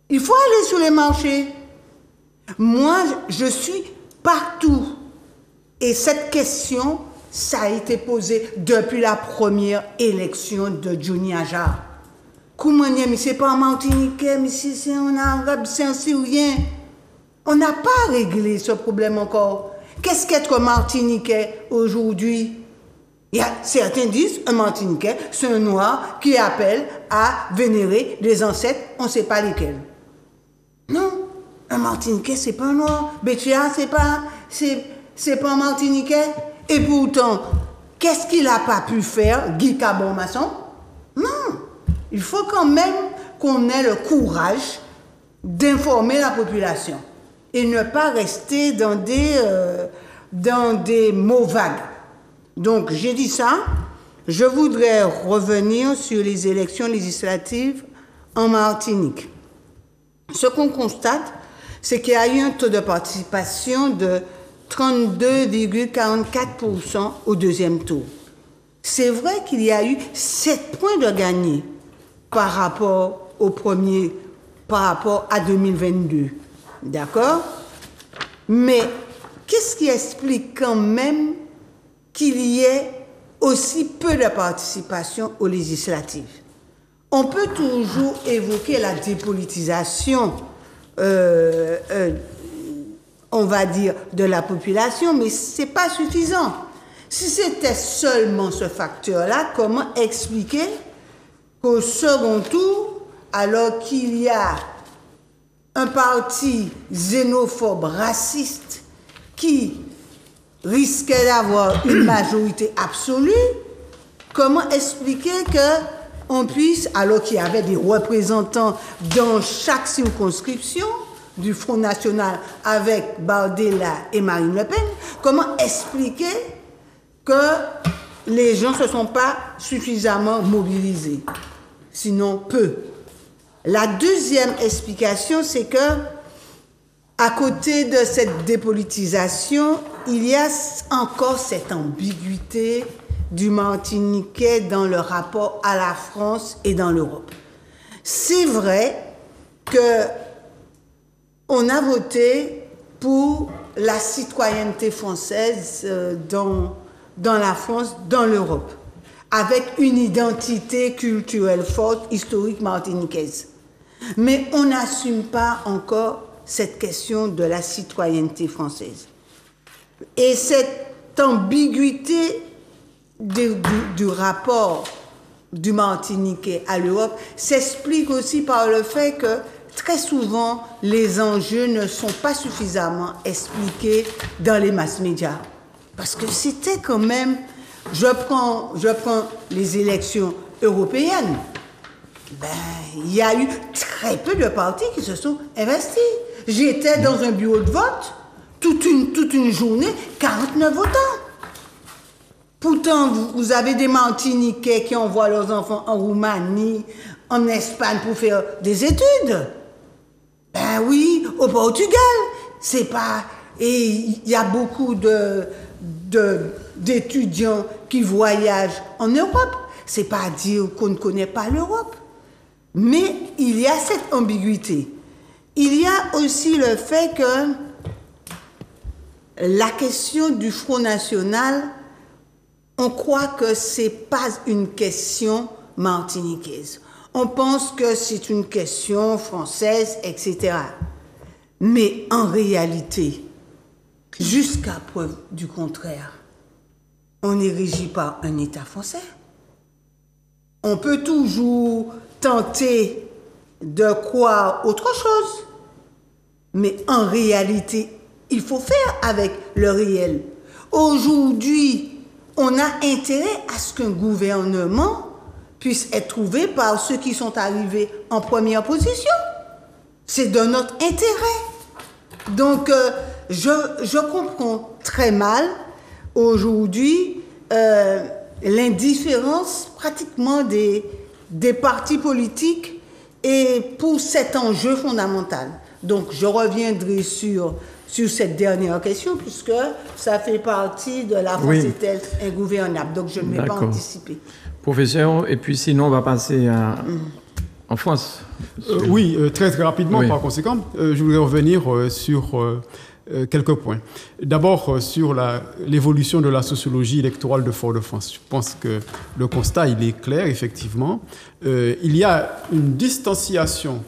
Il faut aller sur les marchés. Moi, je suis partout. Et cette question, ça a été posé depuis la première élection de Johnny Ajar. Comment mais c'est pas un Martiniquais, mais c'est un Arabe, c'est un Syrien. On n'a pas réglé ce problème encore. Qu'est-ce qu'être Martiniquais aujourd'hui? Il y a certains disent un Martiniquais, c'est un noir qui appelle à vénérer des ancêtres, on ne sait pas lesquels. Non, un Martiniquais, c'est pas un noir. Béthia, c'est pas un Martiniquais. Et pourtant, qu'est-ce qu'il n'a pas pu faire, Guy Cabon-Masson? Non, il faut quand même qu'on ait le courage d'informer la population et ne pas rester dans des mots vagues. Donc, j'ai dit ça. Je voudrais revenir sur les élections législatives en Martinique. Ce qu'on constate, c'est qu'il y a eu un taux de participation de 32,44% au deuxième tour. C'est vrai qu'il y a eu 7 points de gagné par rapport à 2022. D'accord? Mais qu'est-ce qui explique quand même qu'il y ait aussi peu de participation aux législatives? On peut toujours évoquer la dépolitisation, on va dire, de la population, mais ce n'est pas suffisant. Si c'était seulement ce facteur-là, comment expliquer qu'au second tour, alors qu'il y a un parti xénophobe, raciste, qui risquait d'avoir une majorité absolue, comment expliquer qu'on puisse, alors qu'il y avait des représentants dans chaque circonscription du Front National avec Bardella et Marine Le Pen, comment expliquer que les gens ne se sont pas suffisamment mobilisés, sinon peu. La deuxième explication, c'est que, à côté de cette dépolitisation, il y a encore cette ambiguïté du Martiniquais dans le rapport à la France et dans l'Europe. C'est vrai que on a voté pour la citoyenneté française dans la France, dans l'Europe, avec une identité culturelle forte, historique martiniquaise. Mais on n'assume pas encore cette question de la citoyenneté française. Et cette ambiguïté du rapport du Martiniquais à l'Europe s'explique aussi par le fait que très souvent, les enjeux ne sont pas suffisamment expliqués dans les mass médias. Parce que c'était quand même... Je prends les élections européennes. Il y a eu très peu de partis qui se sont investis. J'étais dans un bureau de vote, toute une journée, 49 votants. Pourtant, vous avez des Martiniquais qui envoient leurs enfants en Roumanie, en Espagne pour faire des études. Oui, au Portugal, c'est pas... Et il y a beaucoup d'étudiants qui voyagent en Europe. C'est pas à dire qu'on ne connaît pas l'Europe. Mais il y a cette ambiguïté. Il y a aussi le fait que la question du Front National, on croit que c'est pas une question martiniquaise. On pense que c'est une question française, etc. Mais en réalité, jusqu'à preuve du contraire, on n'est régi par un État français. On peut toujours tenter de croire autre chose, mais en réalité, il faut faire avec le réel. Aujourd'hui, on a intérêt à ce qu'un gouvernement puisse être trouvé par ceux qui sont arrivés en première position. C'est de notre intérêt. Donc, je comprends très mal aujourd'hui l'indifférence pratiquement des partis politiques et pour cet enjeu fondamental. Donc, je reviendrai sur cette dernière question, puisque ça fait partie de la France est-elle ingouvernable. Donc, je ne vais pas anticiper. Professeur, et puis sinon, on va passer en France. Oui, très rapidement, par conséquent, je voudrais revenir sur quelques points. D'abord, sur l'évolution de la sociologie électorale de Fort-de-France. Je pense que le constat, il est clair, effectivement. Il y a une distanciation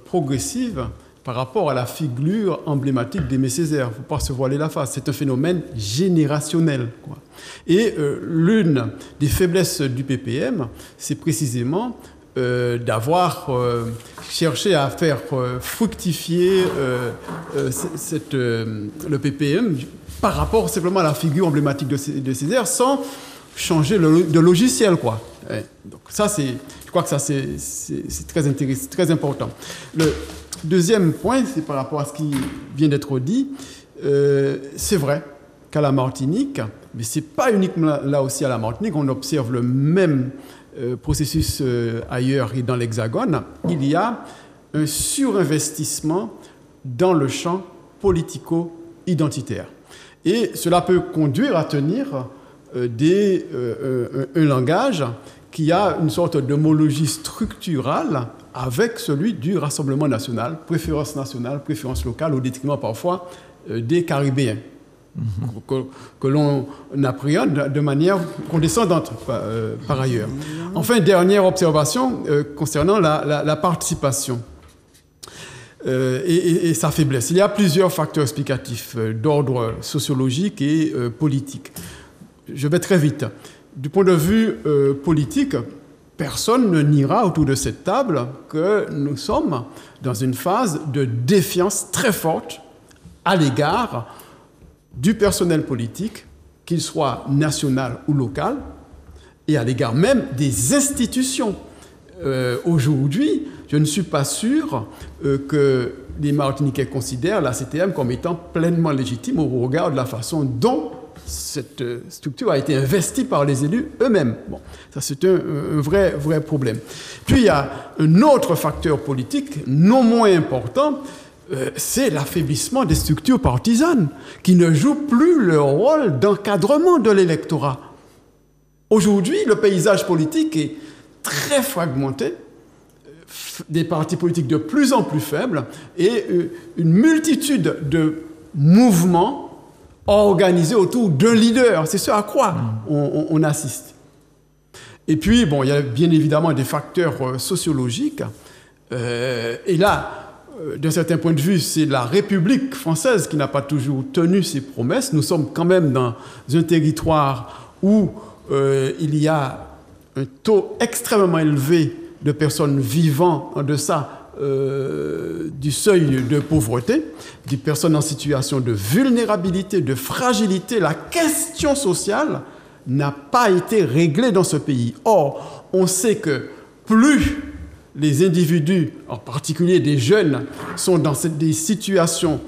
progressive par rapport à la figure emblématique d'Aimé Césaire. Il ne faut pas se voiler la face. C'est un phénomène générationnel, quoi. Et l'une des faiblesses du PPM, c'est précisément d'avoir cherché à faire fructifier le PPM par rapport simplement à la figure emblématique de Césaire sans changer de logiciel, quoi. Donc ça, je crois que ça, c'est très intéressant, très important. Le deuxième point, c'est par rapport à ce qui vient d'être dit. C'est vrai qu'à la Martinique, mais ce n'est pas uniquement là aussi à la Martinique, on observe le même processus ailleurs et dans l'Hexagone, il y a un surinvestissement dans le champ politico-identitaire. Et cela peut conduire à tenir un langage qui a une sorte d'homologie structurale avec celui du Rassemblement national, préférence locale, au détriment parfois des Caribéens, que l'on appréhende de manière condescendante par ailleurs. Enfin, dernière observation concernant la participation et sa faiblesse. Il y a plusieurs facteurs explicatifs d'ordre sociologique et politique. Je vais très vite. Du point de vue politique, personne ne niera autour de cette table que nous sommes dans une phase de défiance très forte à l'égard du personnel politique, qu'il soit national ou local, et à l'égard même des institutions. Aujourd'hui, je ne suis pas sûr que les Martiniquais considèrent la CTM comme étant pleinement légitime au regard de la façon dont cette structure a été investie par les élus eux-mêmes. Bon, ça c'est un vrai problème. Puis il y a un autre facteur politique non moins important, c'est l'affaiblissement des structures partisanes qui ne jouent plus leur rôle d'encadrement de l'électorat. Aujourd'hui, le paysage politique est très fragmenté, des partis politiques de plus en plus faibles et une multitude de mouvements organisés autour d'un leader. C'est ce à quoi on assiste. Et puis, bon, il y a bien évidemment des facteurs sociologiques. Et là, d'un certain point de vue, c'est la République française qui n'a pas toujours tenu ses promesses. Nous sommes quand même dans un territoire où il y a un taux extrêmement élevé de personnes vivant en deçà du seuil de pauvreté, des personnes en situation de vulnérabilité, de fragilité. La question sociale n'a pas été réglée dans ce pays. Or, on sait que plus les individus, en particulier des jeunes, sont dans des situations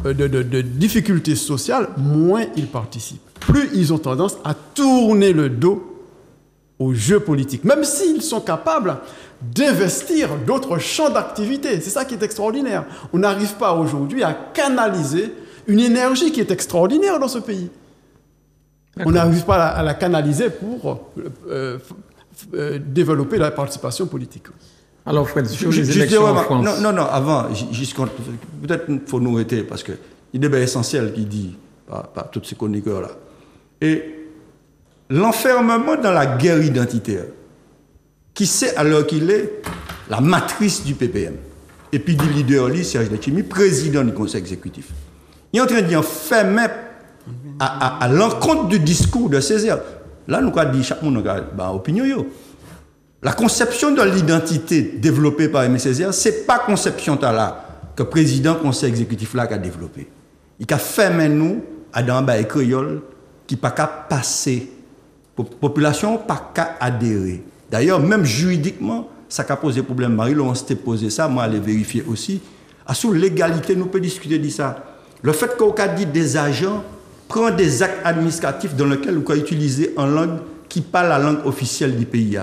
de difficultés sociales, moins ils participent. Plus ils ont tendance à tourner le dos au jeu politique, même s'ils sont capables d'investir d'autres champs d'activité. C'est ça qui est extraordinaire. On n'arrive pas aujourd'hui à canaliser une énergie qui est extraordinaire dans ce pays. On n'arrive pas à la canaliser pour développer la participation politique. Alors, Fred, sur les élections en France... Non, avant, peut-être qu'il faut nous arrêter, parce qu'il y a un débat essentiel qui dit, par tous ces chroniqueurs-là. Et l'enfermement dans la guerre identitaire, qui sait alors qu'il est la matrice du PPM, et puis du leader, Serge Letchimy, président du conseil exécutif. Il est en train d'y enfermer à l'encontre du discours de Césaire. Là, nous avons dit, chaque monde a opinion. La conception de l'identité développée par Aimé Césaire, ce n'est pas la conception là que le président du conseil exécutif là a développé. Il a fermé nous à dans un créole qui n'a pas qu'à passer. La population n'a pas qu'à adhérer. D'ailleurs, même juridiquement, ça a posé problème. Marie-Laure, on s'était posé ça, moi, allais vérifier aussi. Sous l'égalité, nous pouvons discuter de ça. Le fait qu'on a dit des agents prend des actes administratifs dans lesquels on peut utiliser en langue qui parle la langue officielle du pays.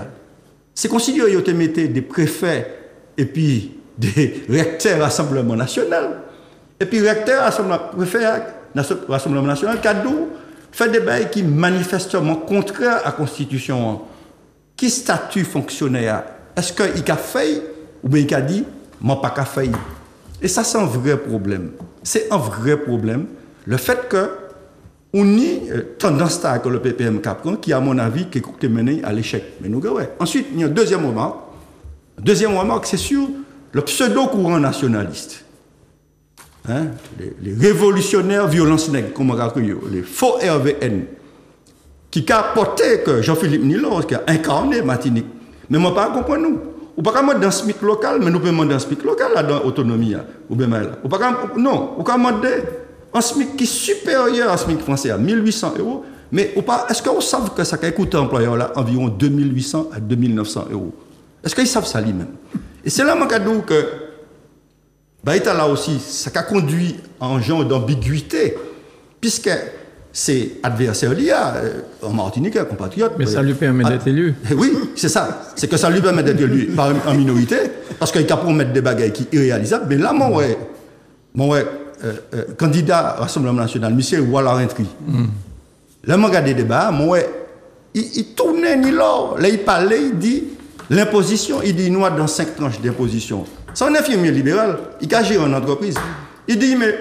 C'est considéré que vous mettez des préfets et puis des recteurs de l'Assemblée nationale. Et puis recteurs, préfet de l'Assemblée nationale, cadeau, fait des bails qui manifestement contraires à la Constitution. Qui statut fonctionnaire? Est-ce qu'il a fait ou bien il a dit, moi pas qu'à fait? Et ça, c'est un vrai problème. C'est un vrai problème. Le fait que on y tendance à que le PPM prend, qui, à mon avis, est mené à l'échec. Mais nous, ouais. Ensuite, il y a une deuxième remarque. Deuxième remarque, c'est sur le pseudo-courant nationaliste. Hein? Les révolutionnaires violences nègres, comme on dit, les faux RVN, qui a porté que Jean-Philippe Nilon, qui a incarné Martinique. Mais moi, pas comprendre nous. Ou pas dans le SMIC local, mais nous pouvons demander un SMIC local là, dans l'autonomie. Ou bien là. Ou pas non, ou demander un SMIC qui est supérieur à SMIC français à 1800 €. Mais est-ce qu'on sait que ça a coûté à l'employeur là environ 2800 à 2900 €? Est-ce qu'ils savent ça lui-même? Et c'est là que Baïta là aussi, ça a conduit à un genre d'ambiguïté, puisque c'est adversaire l'IA, en Martinique, un compatriote. Mais ça lui permet d'être élu. Oui, c'est ça. C'est que ça lui permet d'être élu en minorité, parce qu'il est capable de mettre des bagages qui sont irréalisables. Mais là, mon candidat à l'Assemblée nationale, M. Ouala-Rentri, là, je regarde des débats, il tournait ni là. Là, il parlait, il dit l'imposition, il dit nous dans 5 tranches d'imposition. C'est un infirmier libéral, il a géré une entreprise. Il dit, mais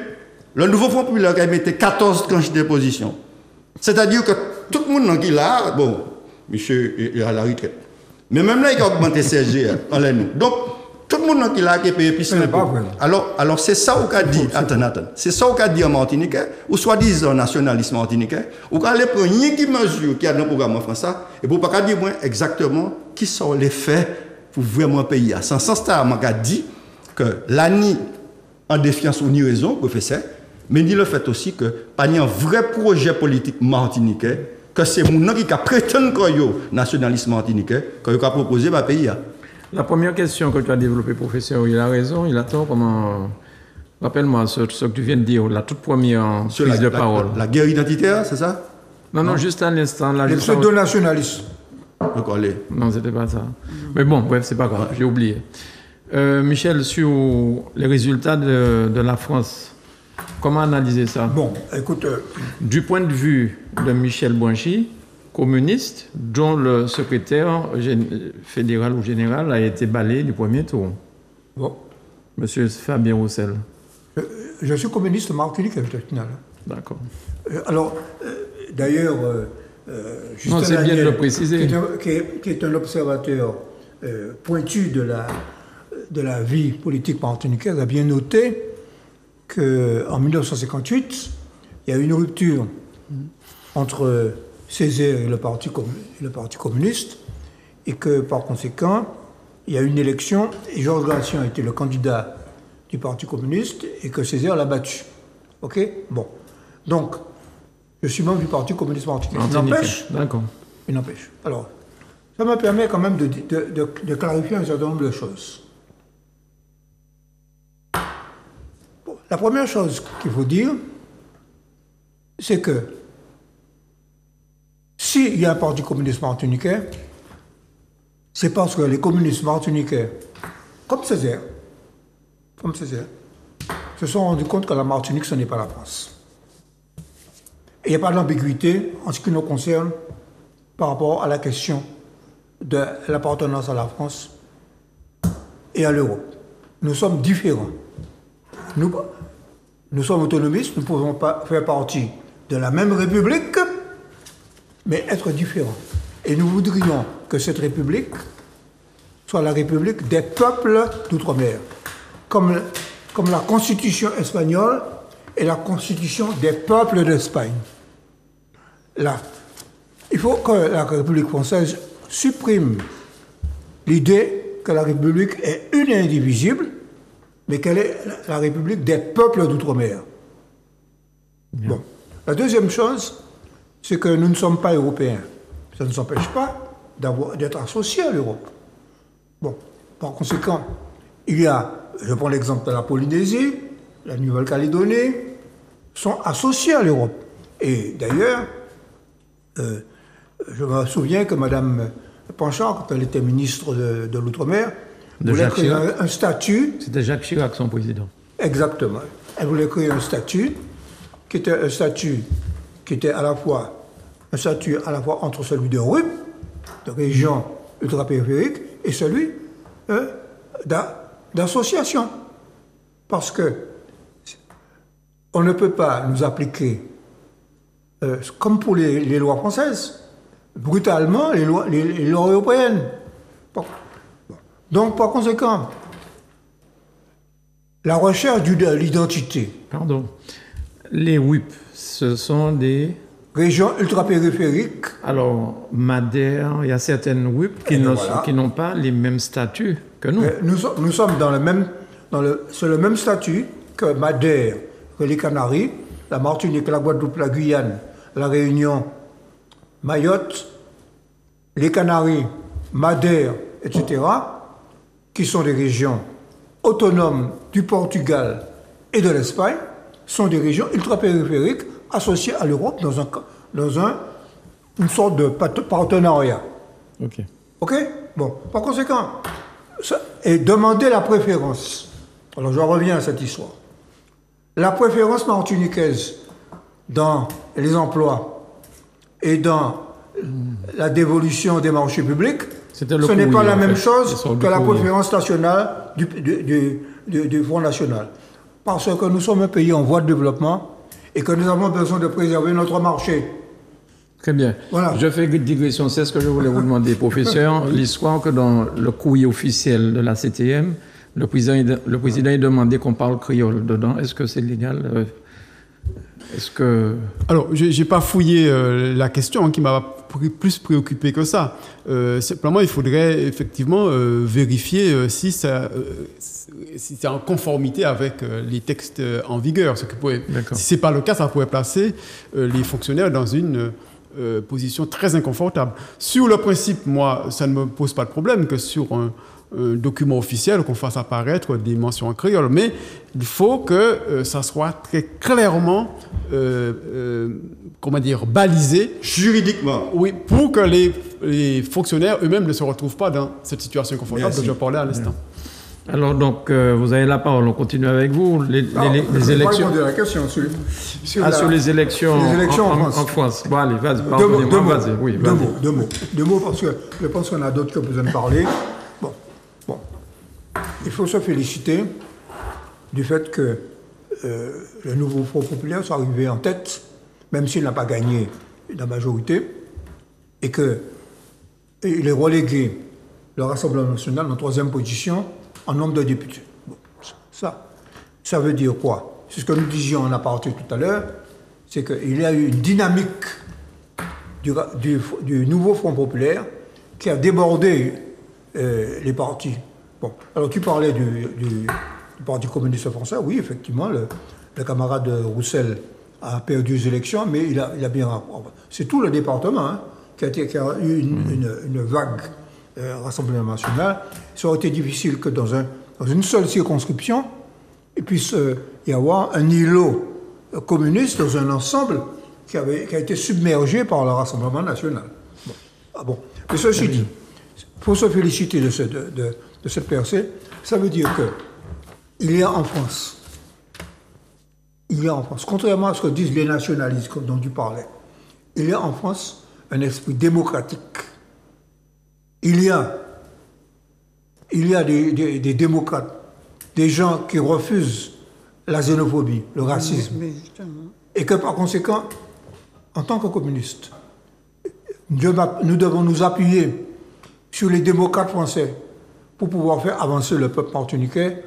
le nouveau Front populaire a mis 14 tranches d'imposition. C'est-à-dire que tout le monde qui est là, bon, monsieur est à la retraite. Mais même là, il a augmenté CSG en l'aine. Donc, tout le monde qui est là qui est payé plus l'impôt. Alors c'est ça qu'on a dit, attends, c'est ça qu'on a dit en Martinique, ou soi-disant nationalisme martiniquais, ou qu'on a pris une qui mesure qui a dans le programme français, et pour ne pas dire exactement qui sont les faits pour vraiment payer. Sans ça, on a dit que l'ANI en défiance ou ni raison, professeur, mais ni le fait aussi que pas un vrai projet politique martiniquais, que c'est mon qui a prétendu que nationalisme martiniquais, que a proposé par pays. La première question que tu as développée, professeur, il a raison, il a tort. Comment... Rappelle-moi ce que tu viens de dire, la toute première prise de parole. La guerre identitaire, c'est ça? Non, juste à l'instant. Les pseudo-nationalistes. Non, c'était pas ça. Mais bon, bref, c'est pas grave, j'ai oublié. Michel, sur les résultats de la France, comment analyser ça? Bon, écoute... Du point de vue de Michel Bouanchy, communiste, dont le secrétaire fédéral ou général a été balayé du premier tour. Bon. Monsieur Fabien Roussel. Je suis communiste martiniquais, au final. D'accord. Alors, d'ailleurs... non, c'est bien de le préciser. Qui est un observateur pointu de la vie politique martiniquaise, a bien noté qu'en 1958, il y a eu une rupture entre Césaire et le Parti communiste, et que par conséquent, il y a eu une élection, et Georges Gratien était le candidat du Parti communiste, et que Césaire l'a battu. OK? Bon. Donc, je suis membre du Parti communiste martiniquais. Il n'empêche. Alors, ça me permet quand même de clarifier un certain nombre de choses. Bon, la première chose qu'il faut dire, c'est que s'il y a un Parti communiste martiniquais, c'est parce que les communistes martiniquais, comme Césaire, se sont rendus compte que la Martinique, ce n'est pas la France. Il n'y a pas d'ambiguïté en ce qui nous concerne par rapport à la question de l'appartenance à la France et à l'Europe. Nous sommes différents. Nous sommes autonomistes, nous ne pouvons pas faire partie de la même République, mais être différents. Et nous voudrions que cette République soit la République des peuples d'outre-mer, comme la Constitution espagnole et la Constitution des peuples d'Espagne. Là, il faut que la République française supprime l'idée que la République est une et indivisible, mais qu'elle est la République des peuples d'outre-mer. La deuxième chose, c'est que nous ne sommes pas européens. Ça ne nous empêche pas d'être associés à l'Europe. Bon, par conséquent, il y a, je prends l'exemple de la Polynésie, la Nouvelle-Calédonie, sont associés à l'Europe. Et d'ailleurs, je me souviens que Mme Panchard, quand elle était ministre de l'Outre-mer, voulait créer un statut. C'était Jacques Chirac, son président. Exactement. Elle voulait créer un statut qui était à la fois entre celui de RUP, de région ultrapériphérique, et celui d'association. Parce que on ne peut pas nous appliquer, comme pour les lois françaises, brutalement les lois européennes. Bon. Donc, par conséquent, la recherche de l'identité. Pardon. Les WIP, ce sont des... régions ultrapériphériques. Alors, Madère, il y a certaines WIP qui n'ont pas les mêmes statuts que nous. Nous sommes sur le même statut que Madère, que les Canaries, la Martinique, la Guadeloupe, la Guyane, la Réunion, Mayotte, les Canaries, Madère, etc., qui sont des régions autonomes du Portugal et de l'Espagne, sont des régions ultrapériphériques associées à l'Europe dans une sorte de partenariat. OK. OK? Bon, par conséquent, et demander la préférence. Alors, je reviens à cette histoire. La préférence martiniquaise dans les emplois et dans la dévolution des marchés publics, ce n'est pas la même chose que la préférence nationale du Front National. Parce que nous sommes un pays en voie de développement et que nous avons besoin de préserver notre marché. Très bien. Voilà. Je fais une digression. C'est ce que je voulais vous demander, professeur. L'histoire que dans le courrier officiel de la CTM, le président a demandé qu'on parle créole dedans. Est-ce que c'est légal? Est-ce que... Alors, je n'ai pas fouillé la question qui m'a plus préoccupé que ça. Simplement, il faudrait effectivement vérifier si c'est en conformité avec les textes en vigueur. Si ce n'est pas le cas, ça pourrait placer les fonctionnaires dans une position très inconfortable. Sur le principe, moi, ça ne me pose pas de problème que sur un document officiel qu'on fasse apparaître des mentions en créole, mais il faut que ça soit très clairement balisé juridiquement. Oui, pour que les fonctionnaires eux-mêmes ne se retrouvent pas dans cette situation inconfortable dont je parlais à l'instant. Alors donc, vous avez la parole, on continue avec vous. Les élections. Pas la question, sur les élections en France. Bon, allez, vas-y, pardonnez-moi, vas-y. Oui, deux mots, parce que je pense qu'on a d'autres qui ont besoin de parler. Bon. Il faut se féliciter du fait que le nouveau Front populaire soit arrivé en tête, même s'il n'a pas gagné la majorité, et qu'il ait relégué le Rassemblement national en 3e position en nombre de députés. Bon, ça veut dire quoi? C'est ce que nous disions en aparté tout à l'heure, c'est qu'il y a eu une dynamique du nouveau Front populaire qui a débordé les partis. Bon, alors tu parlais du Parti communiste français. Oui, effectivement, le camarade Roussel a perdu les élections, mais il a bien... C'est tout le département qui a eu une vague Rassemblement national. Ça aurait été difficile que dans une seule circonscription, il puisse y avoir un îlot communiste dans un ensemble qui a été submergé par le Rassemblement national. Bon. Mais ceci dit, il faut se féliciter de cette percée. Ça veut dire qu'il y a en France, contrairement à ce que disent les nationalistes dont tu parlais, il y a en France un esprit démocratique. Il y a des démocrates, des gens qui refusent la xénophobie, le racisme. Et que par conséquent, en tant que communistes, nous devons nous appuyer sur les démocrates français pour pouvoir faire avancer le peuple martiniquais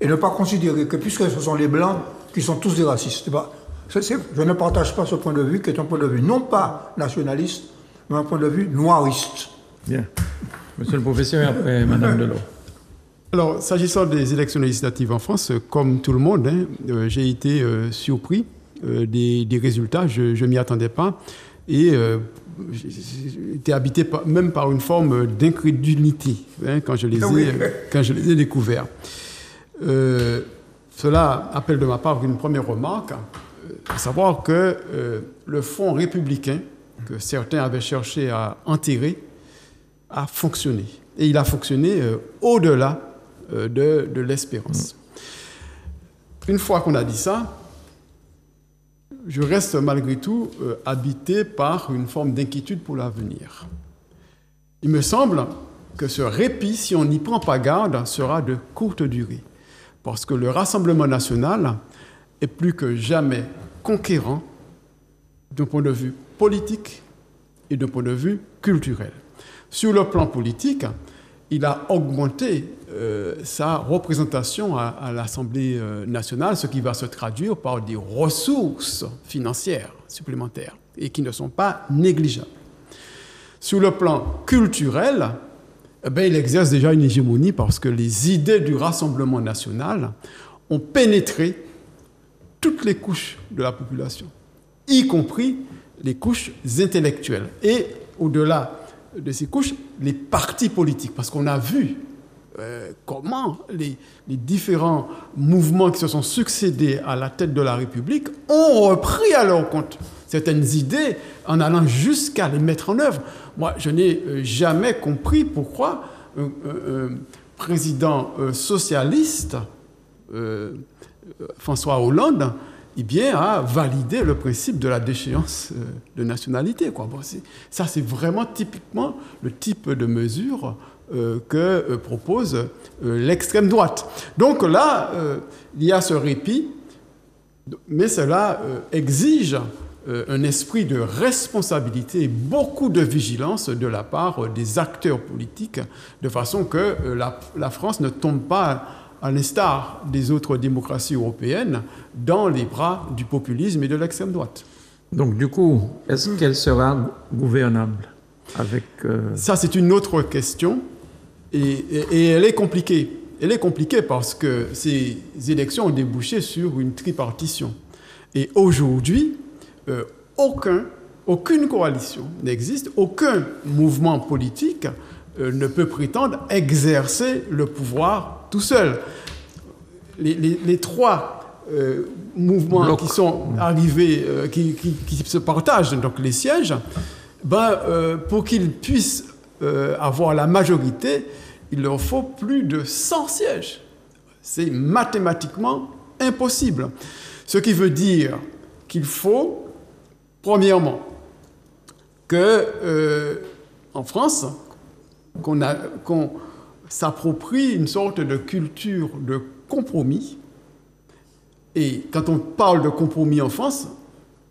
et ne pas considérer que, puisque ce sont les Blancs qui sont tous des racistes. Je ne partage pas ce point de vue, qui est un point de vue non pas nationaliste, mais un point de vue noiriste. Bien. Monsieur le professeur, après Madame Delors. Alors, s'agissant des élections législatives en France, comme tout le monde, j'ai été surpris des résultats. Je ne m'y attendais pas. Et j'étais habité même par une forme d'incrédulité quand je les ai découverts. Cela appelle de ma part une première remarque, à savoir que le fonds républicain que certains avaient cherché à enterrer a fonctionné. Et il a fonctionné au-delà de l'espérance. Une fois qu'on a dit ça, je reste malgré tout habité par une forme d'inquiétude pour l'avenir. Il me semble que ce répit, si on n'y prend pas garde, sera de courte durée. Parce que le Rassemblement national est plus que jamais conquérant d'un point de vue politique et d'un point de vue culturel. Sur le plan politique, il a augmenté sa représentation à l'Assemblée nationale, ce qui va se traduire par des ressources financières supplémentaires et qui ne sont pas négligeables. Sur le plan culturel, il exerce déjà une hégémonie parce que les idées du Rassemblement national ont pénétré toutes les couches de la population, y compris les couches intellectuelles. Et au-delà de ces couches, les partis politiques, parce qu'on a vu comment les différents mouvements qui se sont succédés à la tête de la République ont repris à leur compte certaines idées en allant jusqu'à les mettre en œuvre. Moi, je n'ai jamais compris pourquoi un président socialiste, François Hollande, a validé le principe de la déchéance de nationalité. Ça, c'est vraiment typiquement le type de mesure que propose l'extrême droite. Donc là, il y a ce répit, mais cela exige un esprit de responsabilité et beaucoup de vigilance de la part des acteurs politiques, de façon que la France ne tombe pas, à l'instar des autres démocraties européennes, dans les bras du populisme et de l'extrême droite. Donc du coup, est-ce qu'elle sera gouvernable avec Ça, c'est une autre question et elle est compliquée. Elle est compliquée parce que ces élections ont débouché sur une tripartition. Et aujourd'hui, aucune coalition n'existe, aucun mouvement politique ne peut prétendre exercer le pouvoir tout seul. Les trois mouvements Bloc. qui sont arrivés, qui se partagent donc les sièges, pour qu'ils puissent avoir la majorité, il leur faut plus de 100 sièges. C'est mathématiquement impossible. Ce qui veut dire qu'il faut, premièrement, que en France, qu'on s'approprie une sorte de culture de compromis. Et quand on parle de compromis en France,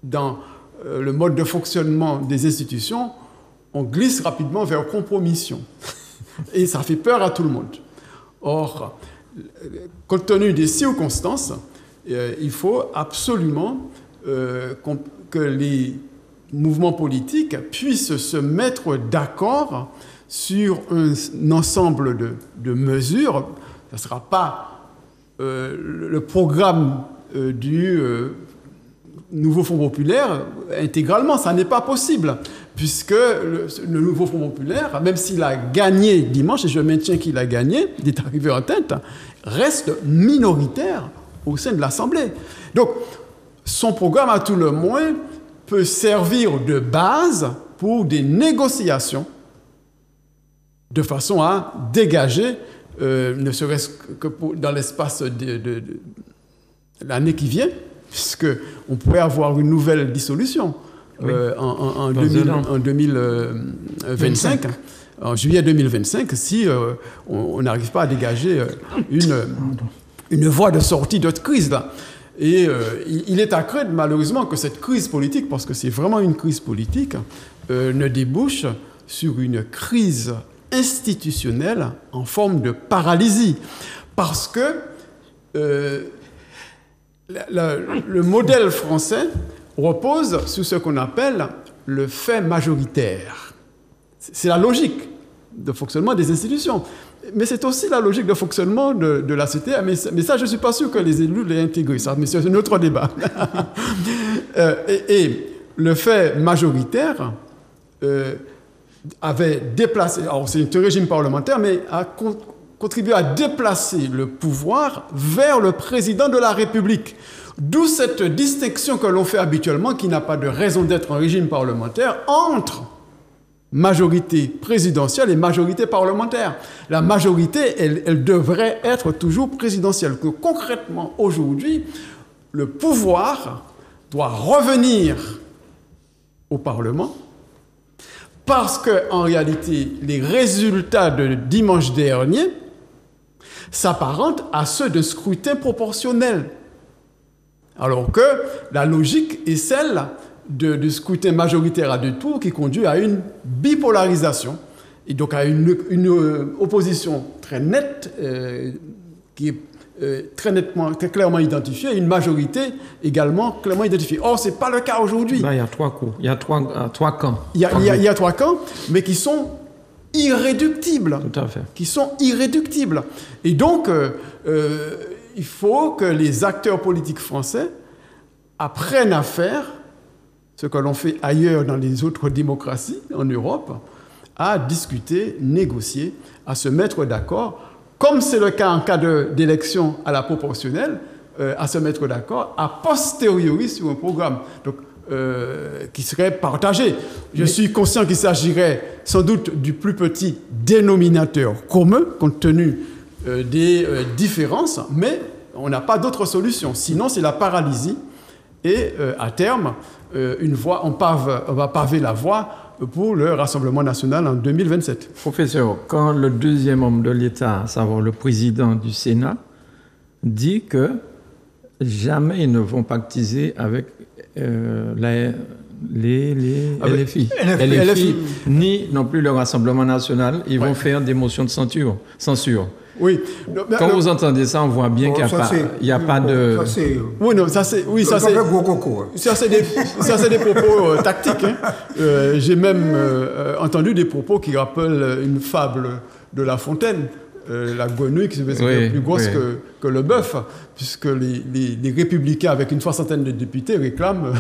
dans le mode de fonctionnement des institutions, on glisse rapidement vers compromission. Et ça fait peur à tout le monde. Or, compte tenu des circonstances, il faut absolument que les mouvements politiques puissent se mettre d'accord sur un ensemble de mesures. Ça ne sera pas le programme du nouveau Fonds populaire intégralement, ça n'est pas possible, puisque le nouveau Fonds populaire, même s'il a gagné dimanche, et je maintiens qu'il a gagné, il est arrivé en tête, reste minoritaire au sein de l'Assemblée. Donc, son programme, à tout le moins, peut servir de base pour des négociations de façon à dégager, ne serait-ce que dans l'espace de l'année qui vient, puisqu'on pourrait avoir une nouvelle dissolution en 2025, en juillet 2025, si on n'arrive pas à dégager une voie de sortie de cette crise-là. Et il est à craindre, malheureusement, que cette crise politique, parce que c'est vraiment une crise politique, ne débouche sur une crise institutionnelle en forme de paralysie. Parce que le modèle français repose sur ce qu'on appelle le fait majoritaire. C'est la logique de fonctionnement des institutions. Mais c'est aussi la logique de fonctionnement de la société. Mais ça, je ne suis pas sûr que les élus l'aient intégré. Ça, mais c'est un autre débat. Et le fait majoritaire avait déplacé, alors c'est un régime parlementaire, mais a contribué à déplacer le pouvoir vers le président de la République. D'où cette distinction que l'on fait habituellement, qui n'a pas de raison d'être en régime parlementaire, entre majorité présidentielle et majorité parlementaire. La majorité, elle devrait être toujours présidentielle. Que concrètement, aujourd'hui, le pouvoir doit revenir au Parlement parce qu'en réalité, les résultats de dimanche dernier s'apparentent à ceux de scrutin proportionnel. Alors que la logique est celle de scrutin majoritaire à 2 tours qui conduit à une bipolarisation et donc à une opposition très nette qui est très clairement identifiée et une majorité également clairement identifiée. Or, ce n'est pas le cas aujourd'hui. Là, il y a 3 coups, il y a 3 camps. Il y a 3 camps, mais qui sont irréductibles. Tout à fait. Qui sont irréductibles. Et donc, il faut que les acteurs politiques français apprennent à faire ce que l'on fait ailleurs dans les autres démocraties en Europe, à discuter, négocier, à se mettre d'accord, comme c'est le cas en cas d'élection à la proportionnelle, à se mettre d'accord a posteriori sur un programme donc, qui serait partagé. Je suis conscient qu'il s'agirait sans doute du plus petit dénominateur commun, compte tenu des différences, mais on n'a pas d'autre solution. Sinon, c'est la paralysie et, à terme, on va paver la voie pour le Rassemblement national en 2027. Professeur, quand le deuxième homme de l'État, à savoir le président du Sénat, dit que jamais ils ne vont pactiser avec les LFI, ni non plus le Rassemblement national, ils vont faire des motions de censure. Oui. Quand vous entendez ça, on voit bien qu'il n'y a pas de... Ça c'est des propos tactiques. Hein. J'ai même entendu des propos qui rappellent une fable de La Fontaine. La grenouille qui se fait plus grosse que le bœuf, puisque les républicains, avec une 60aine de députés, réclament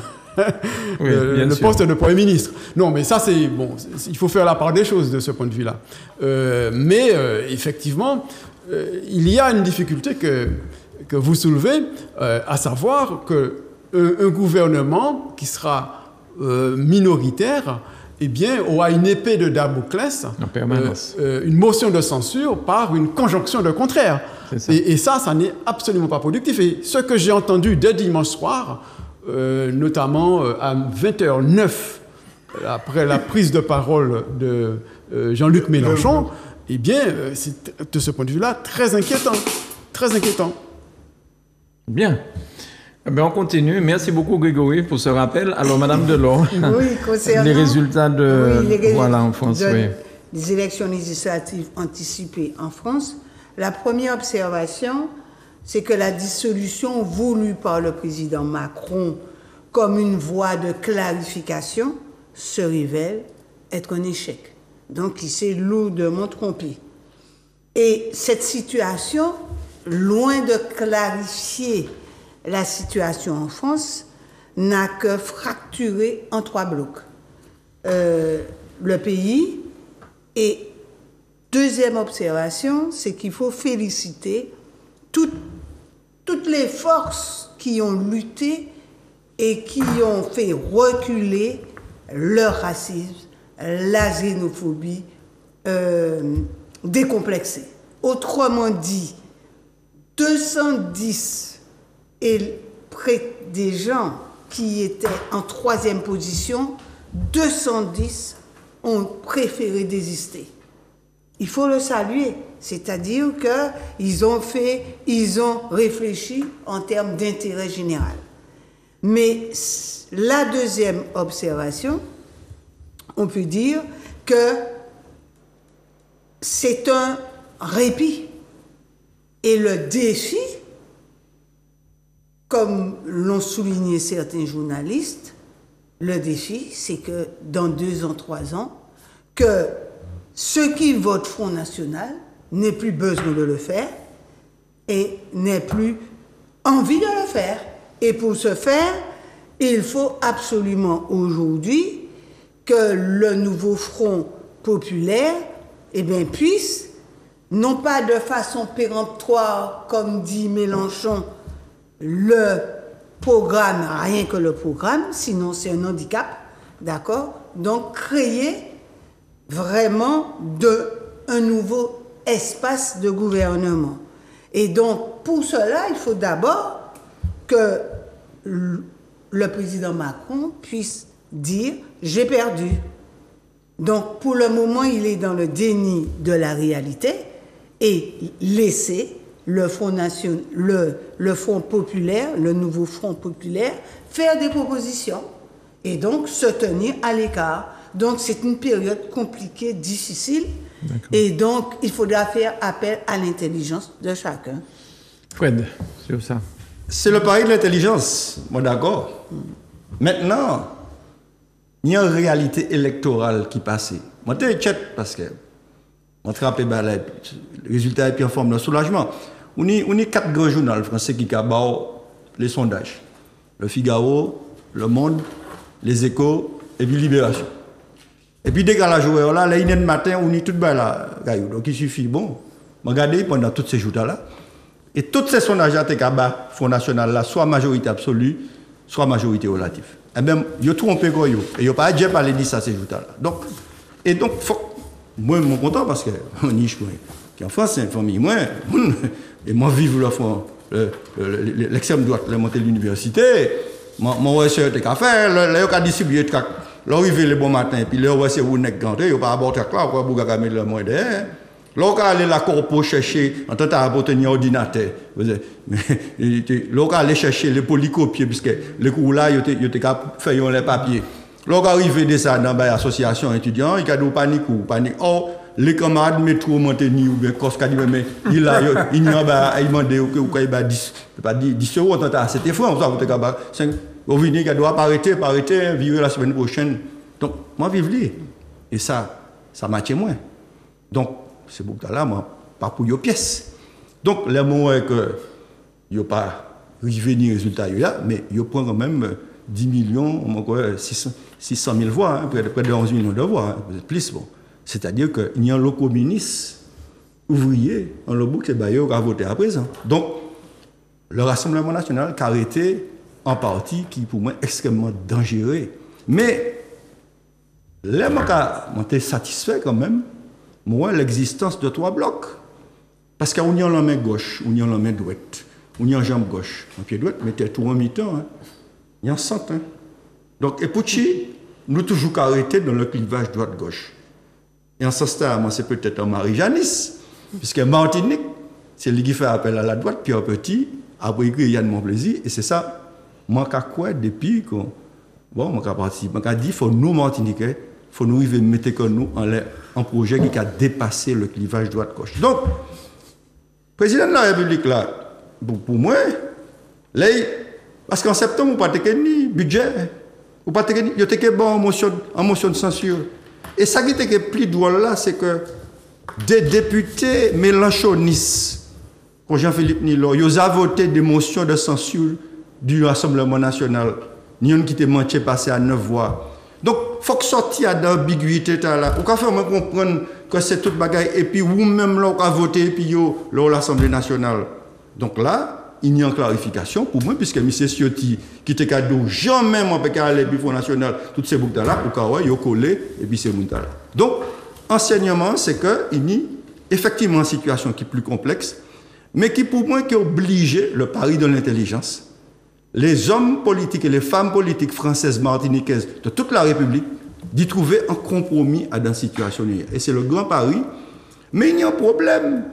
le poste de Premier ministre. Non, mais ça, c'est bon. Il faut faire la part des choses de ce point de vue-là. Mais effectivement, il y a une difficulté que vous soulevez, à savoir qu'un gouvernement qui sera minoritaire, eh bien, aura une épée de Damoclès, une motion de censure par une conjonction de contraires. Et ça n'est absolument pas productif. Et ce que j'ai entendu dès dimanche soir, notamment à 20h09, après la prise de parole de Jean-Luc Mélenchon, eh bien, c'est de ce point de vue-là très inquiétant. Très inquiétant. Bien. On continue. Merci beaucoup, Grégory, pour ce rappel. Alors, Madame Delors, concernant les résultats en France. Des élections législatives anticipées en France, la première observation, c'est que la dissolution voulue par le président Macron comme une voie de clarification se révèle être un échec. Donc, il s'est lourdement trompé. Et cette situation, loin de clarifier la situation en France, n'a que fracturé en 3 blocs. Le pays. Et deuxième observation, c'est qu'il faut féliciter toutes les forces qui ont lutté et qui ont fait reculer le racisme, la xénophobie décomplexée. Autrement dit, 210 et près des gens qui étaient en 3e position, 210 ont préféré désister. Il faut le saluer, c'est-à-dire qu'ils ont réfléchi en termes d'intérêt général. Mais la deuxième observation, on peut dire que c'est un répit. Et le défi, comme l'ont souligné certains journalistes, le défi, c'est que dans 2 ans, 3 ans, que ceux qui votent Front National n'aient plus besoin de le faire et n'aient plus envie de le faire. Et pour ce faire, il faut absolument aujourd'hui que le nouveau Front populaire puisse, non pas de façon péremptoire, comme dit Mélenchon, le programme, rien que le programme, sinon c'est un handicap, d'accord? Donc créer vraiment un nouveau espace de gouvernement. Et donc pour cela, il faut d'abord que le président Macron puisse dire « j'ai perdu ». Donc pour le moment, il est dans le déni de la réalité et laisser le Front populaire, le nouveau Front populaire, faire des propositions et donc se tenir à l'écart. Donc c'est une période compliquée, difficile, et donc il faudra faire appel à l'intelligence de chacun. Fred, sur ça. C'est le pari de l'intelligence, moi d'accord. Maintenant, il y a une réalité électorale qui passe. Moi, je suis parce que on trappe le résultat et puis en forme de soulagement. On a 4 grands journaux français qui ont les sondages. Le Figaro, Le Monde, Les Échos et puis Libération. Et puis dès qu'à la journée, là, il y a le matin, on est tout bas là. Donc il suffit, regardez pendant tous ces jours-là. Et tous ces sondages à Tekaba, Front National, là, soit majorité absolue, soit majorité relative. Et bien, ils ont trompé quoi, et ils n'ont pas déjà parlé de ça ces jours-là. Donc, moi, je suis content parce que on y qui en France, c'est une famille, moi, et moi, vive l'extrême droite, la montée de l'université, mon recherche était qu'à faire, là, il a distribué, l'arrivée le bon matin, puis là, c'est où n'est ganté, il n'y a pas aborder là, quoi, pour gagner le moins derrière. Là, on aller la corpo chercher, en tant que tenir ordinateur. Là, on aller chercher les polycopiers, puisque les cours là, ils étaient fait les papiers. Là, on arrive de ça dans l'association étudiante, il y a des paniques ou panique. Oh, les camarades métro Montaigne ou bien Cosca, mais il a demandé ou il va 10 euros, c'était fou, on va au venir, il doit pas arrêter, vivre la semaine prochaine. Donc, moi, vive lui. Et ça m'attire moins. Donc, c'est pour ça là, moi, pas pour les pièces. Donc, le moment que il n'y a pas arrivé ni résultat, mais il prend quand même 10 millions, 600 000 voix, près de 11 millions de voix, plus bon. C'est-à-dire qu'il y a un lot communiste ouvrier, un lot qui a voté à présent. Donc, le Rassemblement national a arrêté en partie qui, pour moi, est extrêmement dangereux. Mais, là, moi, je suis satisfait quand même, moi, l'existence de 3 blocs. Parce qu'on y a la main gauche, on y a la main droite, on y a la jambe gauche, en pied droit, mais tout en mi-temps. Hein. Il y a 100. Hein. Donc, et pour qui, nous toujours arrêtés dans le clivage droite-gauche. Et en ce stade, moi, c'est peut-être un Marie-Janice, puisque Martinique, c'est lui qui fait appel à la droite, puis un petit, après il y a de mon plaisir, et c'est ça, moi, je crois depuis que, moi, je participe, je dis, il faut nous, Martiniquais, il faut nous mettre comme nous en l'air un projet qui a dépassé le clivage droite-gauche. Donc, le président de la République, là, pour moi, là, parce qu'en septembre, on n'a pas de budget, on n'a pas en motion de censure. Et ça qui était plus drôle là, c'est que des députés mélenchonistes, comme Jean-Philippe Nilo, ils ont voté des motions de censure du Rassemblement national. Ils ont quitté Manché passé à 9 voix. Donc, il faut que sortir d'ambiguïté là. Ou qu'on fait comprendre que c'est toute bagaille. Et puis, vous-même, là, vous avez voté, et puis, l'Assemblée nationale. Donc là, il y a une clarification pour moi, puisque M. Ciotti, qui était cadeau, jamais moi, je peux aller au Front national, toutes ces boucles là, pour qu'il y ait collé, et puis c'est là. Donc, enseignement, c'est qu'il y a effectivement une situation qui est plus complexe, mais qui, pour moi, qui oblige le pari de l'intelligence. Les hommes politiques et les femmes politiques françaises, martiniquaises de toute la République d'y trouver un compromis à dans cette situation. Et c'est le grand pari. Mais il y a un problème.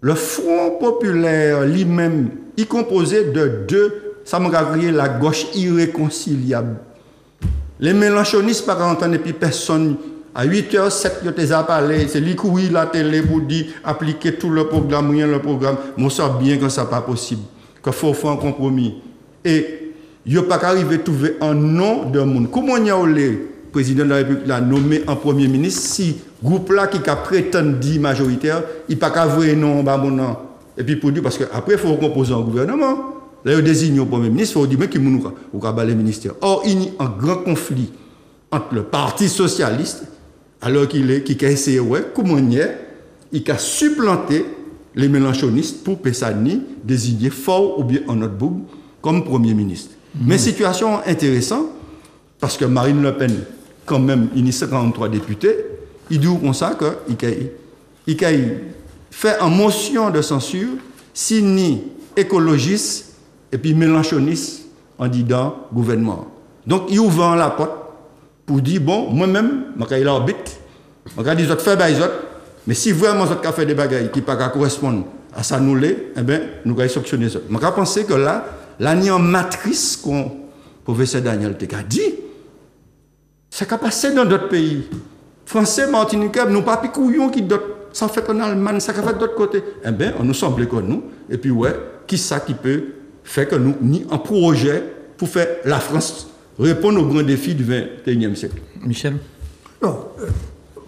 Le Front populaire lui-même, il composait de 2, ça m'a créé la gauche irréconciliable. Les mélenchonistes, par exemple, et puis personne, à 8h07, ils ont parlé, c'est lui qui la télé pour dire appliquer tout le programme, moi, ça bien que ça n'est pas possible, qu'il faut faire un compromis. Et il n'y a pas qu'arriver à trouver un nom de monde. Comment il y a le président de la République l'a nommé en premier ministre si le groupe là qui prétend dire majoritaire, il n'y a pas qu'à voir non, bah mon nom. Et puis pour dire, parce qu'après, il faut composer un gouvernement. là, il désigne au Premier ministre, il faut dire qu'il y a les ministères. Or, il y a un grand conflit entre le Parti socialiste, alors qui a essayé, comment il a supplanté les mélanchonistes pour Pessani désigner fort ou bien en autre bout comme Premier ministre. Mais situation intéressante, parce que Marine Le Pen, quand même, il y a 53 députés, il dit comme ça qu'il a fait une motion de censure signée écologiste et puis mélanchoniste en disant gouvernement. Donc, il ouvre la porte pour dire, bon, moi-même, je suis l'arbitre, je vais dire, fais des autres, mais si vraiment vous avez fait des bagailles qui ne correspondent pas à ça, eh bien, nous allons sanctionner ça. Je pense que là, l'année matrice qu'on professeur Daniel Teka dit, c'est qu'à passer dans d'autres pays. Français, Martiniquais, nous pas picouillons qui d'autres, ça fait qu'en Allemagne, ça fait d'autre côté. Eh bien, on nous semble que nous, et puis qui ça qui peut faire que nous, ni un projet pour faire la France répondre aux grands défis du XXIe siècle. Michel? Non,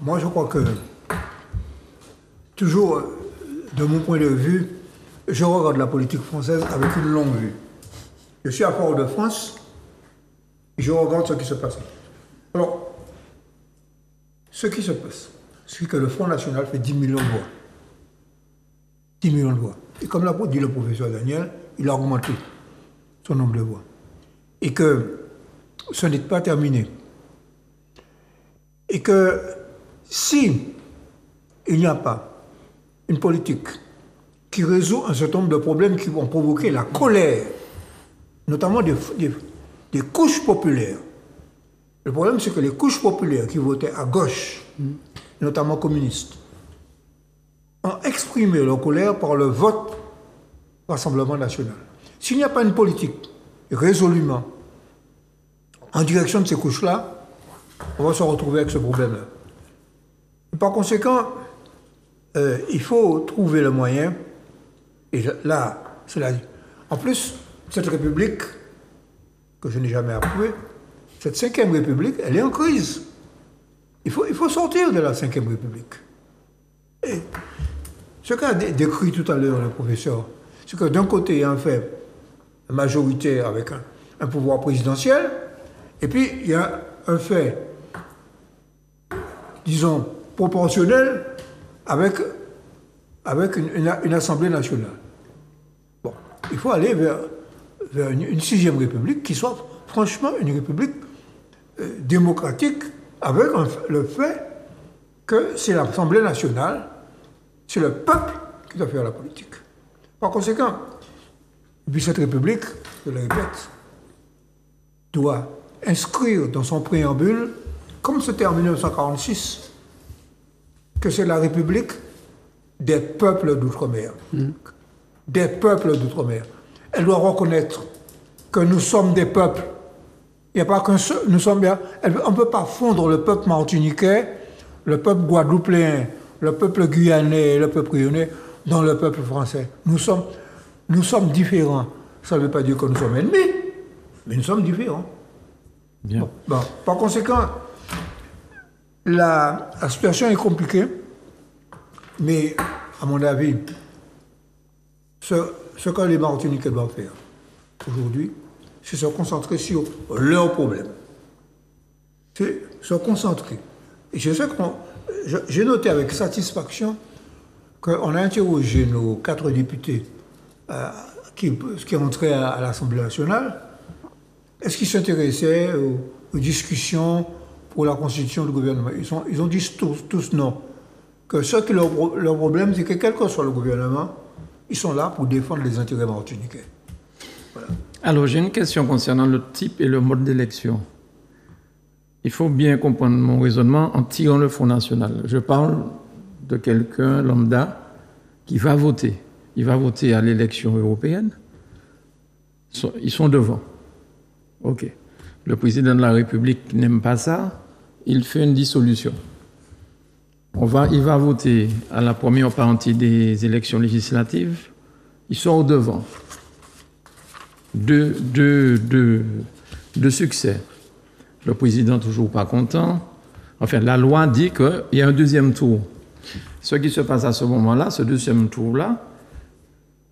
moi je crois que, toujours, de mon point de vue, je regarde la politique française avec une longue vue. Je suis à Fort-de-France, je regarde ce qui se passe. Alors, ce qui se passe, c'est que le Front National fait 10 millions de voix. 10 millions de voix. Et comme l'a dit le professeur Daniel, il a augmenté son nombre de voix. Et que ce n'est pas terminé. Et que si il n'y a pas une politique qui résout un certain nombre de problèmes qui vont provoquer la colère, notamment des couches populaires. Le problème, c'est que les couches populaires qui votaient à gauche, notamment communistes, ont exprimé leur colère par le vote Rassemblement national. S'il n'y a pas une politique résolument en direction de ces couches-là, on va se retrouver avec ce problème-là. Par conséquent, il faut trouver le moyen, et là, cela dit. En plus, cette République, que je n'ai jamais approuvée, cette 5e République, elle est en crise. Il faut sortir de la 5e République. Et ce qu'a décrit tout à l'heure le professeur, c'est que d'un côté, il y a un fait majoritaire avec un pouvoir présidentiel, et puis il y a un fait, disons, proportionnel avec une Assemblée nationale. Bon, il faut aller vers une 6e République qui soit franchement une République démocratique avec le fait que c'est l'Assemblée nationale, c'est le peuple qui doit faire la politique. Par conséquent, puis cette République, je le répète, doit inscrire dans son préambule, comme c'était en 1946, que c'est la République des peuples d'outre-mer. Des peuples d'outre-mer. Elle doit reconnaître que nous sommes des peuples. Il n'y a pas qu'un seul. Nous sommes bien. On ne peut pas fondre le peuple martiniquais, le peuple guadeloupéen, le peuple guyanais, le peuple réunionnais dans le peuple français. Nous sommes différents. Ça ne veut pas dire que nous sommes ennemis, mais nous sommes différents. Bien. Bon. Par conséquent, la situation est compliquée, mais à mon avis, ce que les Martiniquais doivent faire aujourd'hui, c'est se concentrer sur leurs problèmes. C'est se concentrer. Et je sais que j'ai noté avec satisfaction qu'on a interrogé nos 4 députés qui entraient à l'Assemblée nationale. Est-ce qu'ils s'intéressaient aux discussions pour la constitution du gouvernement? Ils ont dit tous non. Que leur problème, c'est que quel que soit le gouvernement, ils sont là pour défendre les intérêts martiniquais. Voilà. Alors, j'ai une question concernant le type et le mode d'élection. Il faut bien comprendre mon raisonnement en tirant le Front National. Je parle de quelqu'un lambda qui va voter. Il va voter à l'élection européenne. Ils sont devant. OK. Le président de la République n'aime pas ça. Il fait une dissolution. Il va voter à la première partie des élections législatives. Ils sont au devant. De succès. Le président toujours pas content. Enfin, la loi dit qu'il y a un deuxième tour. Ce qui se passe à ce moment-là, ce deuxième tour-là,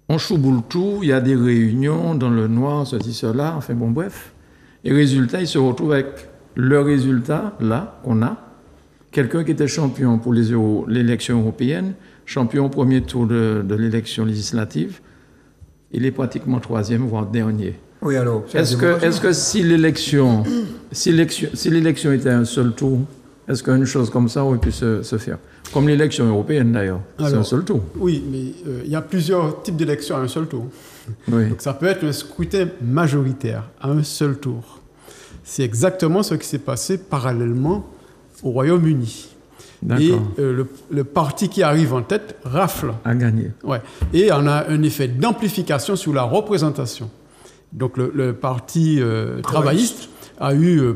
on chouboule tout, il y a des réunions dans le noir, ceci, cela, enfin bon, bref. Et résultat, il se retrouve avec le résultat, là, qu'on a. Quelqu'un qui était champion pour l'élection européenne, champion au premier tour de l'élection législative, il est pratiquement troisième, voire dernier. Oui, alors. Est-ce que si l'élection était un seul tour, est-ce qu'une chose comme ça aurait pu se faire? Comme l'élection européenne d'ailleurs, c'est un seul tour. Oui, mais il y a plusieurs types d'élections à un seul tour. Oui. Donc ça peut être un scrutin majoritaire à un seul tour. C'est exactement ce qui s'est passé parallèlement au Royaume-Uni. Et le parti qui arrive en tête rafle. A gagné. Ouais. Et on a un effet d'amplification sur la représentation. Donc le parti travailliste a eu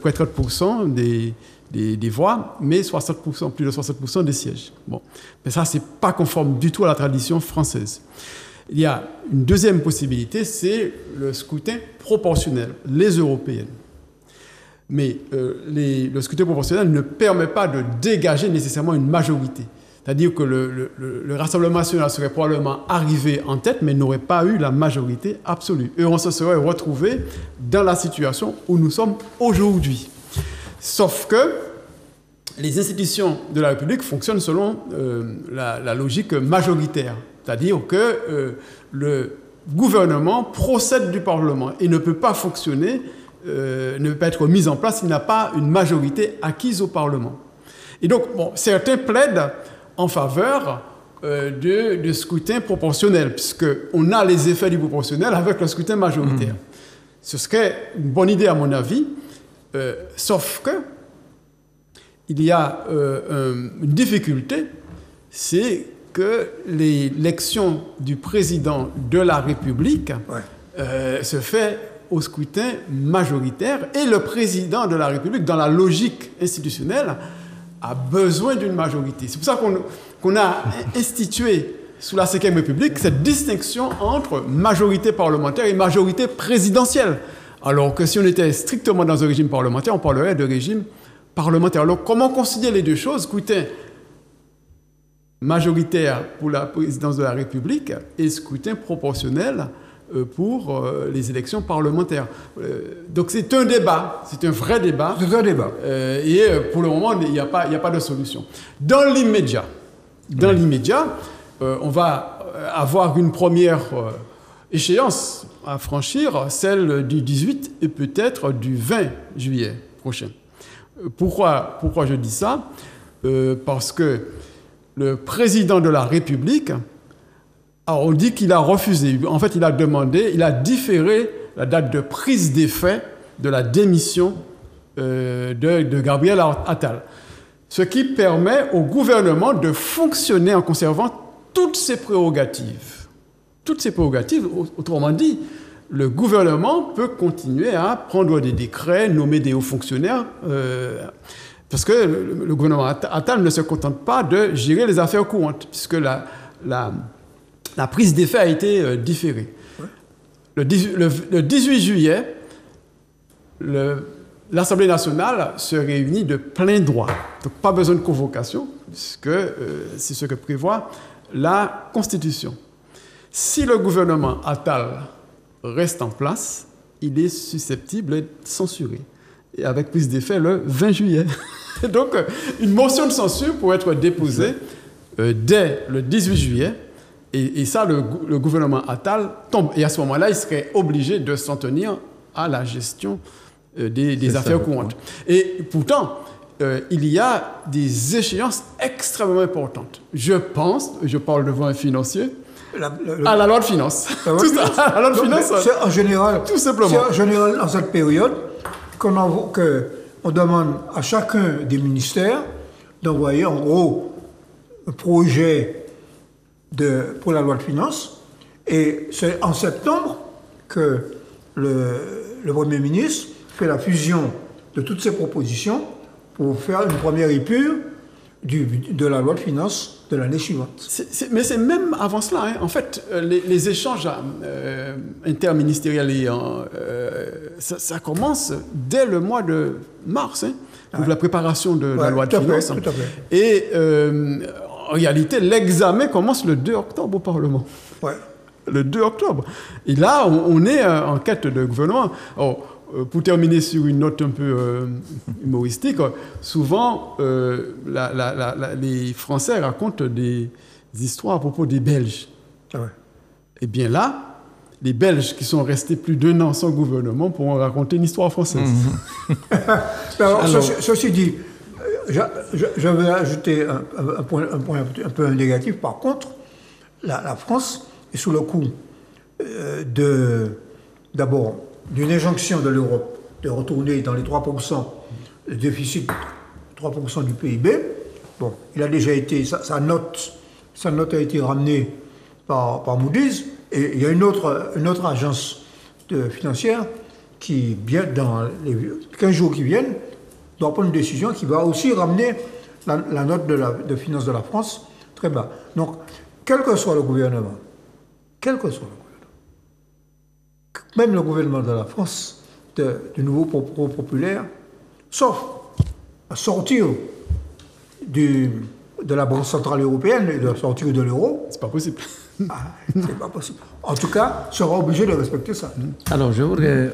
près de 30% des voix, mais 60%, plus de 60% des sièges. Bon. Mais ça, ce n'est pas conforme du tout à la tradition française. Il y a une deuxième possibilité, c'est le scrutin proportionnel, les européennes. Mais le scrutin proportionnel ne permet pas de dégager nécessairement une majorité. C'est-à-dire que le Rassemblement national serait probablement arrivé en tête, mais n'aurait pas eu la majorité absolue. Et on se serait retrouvé dans la situation où nous sommes aujourd'hui. Sauf que les institutions de la République fonctionnent selon la logique majoritaire. C'est-à-dire que le gouvernement procède du Parlement et ne peut pas fonctionner, ne peut pas être mis en place s'il n'a pas une majorité acquise au Parlement. Et donc, certains plaident en faveur de scrutin proportionnel, puisqu'on a les effets du proportionnel avec le scrutin majoritaire. Ce serait une bonne idée à mon avis, sauf que il y a une difficulté, c'est que l'élection du président de la République se fait au scrutin majoritaire et le président de la République, dans la logique institutionnelle, a besoin d'une majorité. C'est pour ça qu'on a institué sous la Ve République cette distinction entre majorité parlementaire et majorité présidentielle. Alors que si on était strictement dans un régime parlementaire, on parlerait de régime parlementaire. Alors comment concilier les deux choses? Scrutin majoritaire pour la présidence de la République et scrutin proportionnel pour les élections parlementaires. Donc c'est un débat, c'est un vrai débat. C'est un débat. Et pour le moment, il n'y a pas de solution. Dans l'immédiat, on va avoir une première échéance à franchir, celle du 18 et peut-être du 20 juillet prochain. Pourquoi je dis ça? Parce que le président de la République, alors on dit qu'il a refusé. En fait, il a différé la date de prise d'effet de la démission de Gabriel Attal. Ce qui permet au gouvernement de fonctionner en conservant toutes ses prérogatives. Toutes ses prérogatives, autrement dit, le gouvernement peut continuer à prendre des décrets, nommer des hauts fonctionnaires, parce que le gouvernement Attal ne se contente pas de gérer les affaires courantes, puisque la prise d'effet a été différée. Ouais. Le 18 juillet, l'Assemblée nationale se réunit de plein droit. Donc pas besoin de convocation, puisque c'est ce que prévoit la Constitution. Si le gouvernement Attal reste en place, il est susceptible d'être censuré. Et avec prise d'effet le 20 juillet. Donc une motion de censure pourrait être déposée dès le 18 juillet. Et ça, le gouvernement Attal tombe. Et à ce moment-là, il serait obligé de s'en tenir à la gestion des affaires courantes. Et pourtant, il y a des échéances extrêmement importantes. Je parle devant un financier, à la loi de finances. La loi de finances. C'est en général, tout simplement. C'est en général dans cette période qu'on demande à chacun des ministères d'envoyer en gros un projet pour la loi de finances. Et c'est en septembre que le Premier ministre fait la fusion de toutes ces propositions pour faire une première épure de la loi de finances de l'année suivante. Mais c'est même avant cela. Hein. En fait, les échanges interministériels, ça commence dès le mois de mars, hein, pour la préparation de la loi de finances. Tout à fait. Et en réalité, l'examen commence le 2 octobre au Parlement. Ouais. le 2 octobre. Et là, on est en quête de gouvernement. Alors, pour terminer sur une note un peu humoristique, souvent, les Français racontent des histoires à propos des Belges. Ah ouais. Eh bien là, les Belges qui sont restés plus d'1 an sans gouvernement pourront raconter une histoire française. Alors, ceci dit, je vais ajouter un point un peu négatif. Par contre, la France est sous le coup d'abord d'une injonction de l'Europe de retourner dans les 3%, le déficit 3% du PIB. Bon, il a déjà été, sa note a été ramenée par Moody's, et il y a une autre agence financière qui, bien dans les 15 jours qui viennent, doit prendre une décision qui va aussi ramener la note de finances de la France très bas. Donc, quel que soit le gouvernement, même le gouvernement de la France, du nouveau populaire, sauf à sortir de la Banque Centrale Européenne et de sortir de l'euro. C'est pas possible. C'est pas possible. En tout cas, sera obligé de respecter ça. Alors, je voudrais...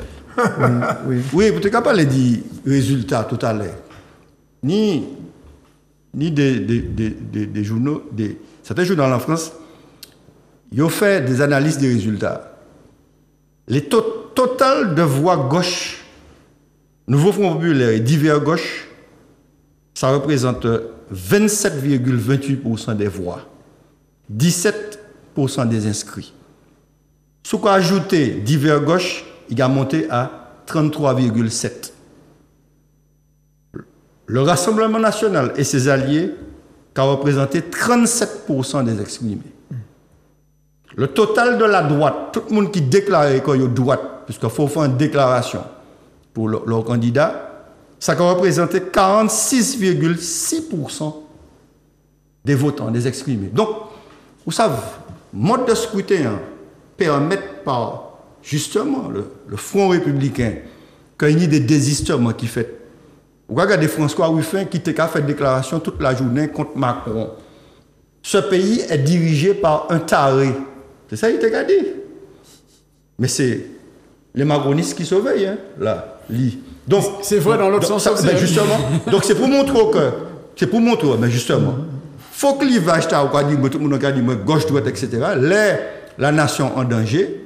Oui, vous êtes capable de dire résultats tout à l'heure. Ni des journaux, certains journaux en France, ils ont fait des analyses des résultats. Les total de voix gauche, Nouveau Front Populaire et divers gauche, ça représente 27,28% des voix, 17% des inscrits. Si on ajoute divers gauche, il a monté à 33,7%. Le Rassemblement national et ses alliés ont représenté 37% des exprimés. Le total de la droite, tout le monde qui déclarait qu'il y a droite, puisqu'il faut faire une déclaration pour leur candidat, ça a représenté 46,6% des votants, des exprimés. Donc, vous savez, le mode de scrutin permet par justement le Front républicain, quand il y a des désistements qui fait. Vous regardez François Ruffin qui a fait une déclaration toute la journée contre Macron. Ce pays est dirigé par un taré. C'est ça qu'il t'a dit. Mais c'est les macronistes qui surveillent, hein, là, donc, c'est vrai dans l'autre sens aussi. Ben justement, donc c'est pour montrer mais justement, faut que l'ivage, tout le monde a dit, gauche-droite, etc., la nation en danger,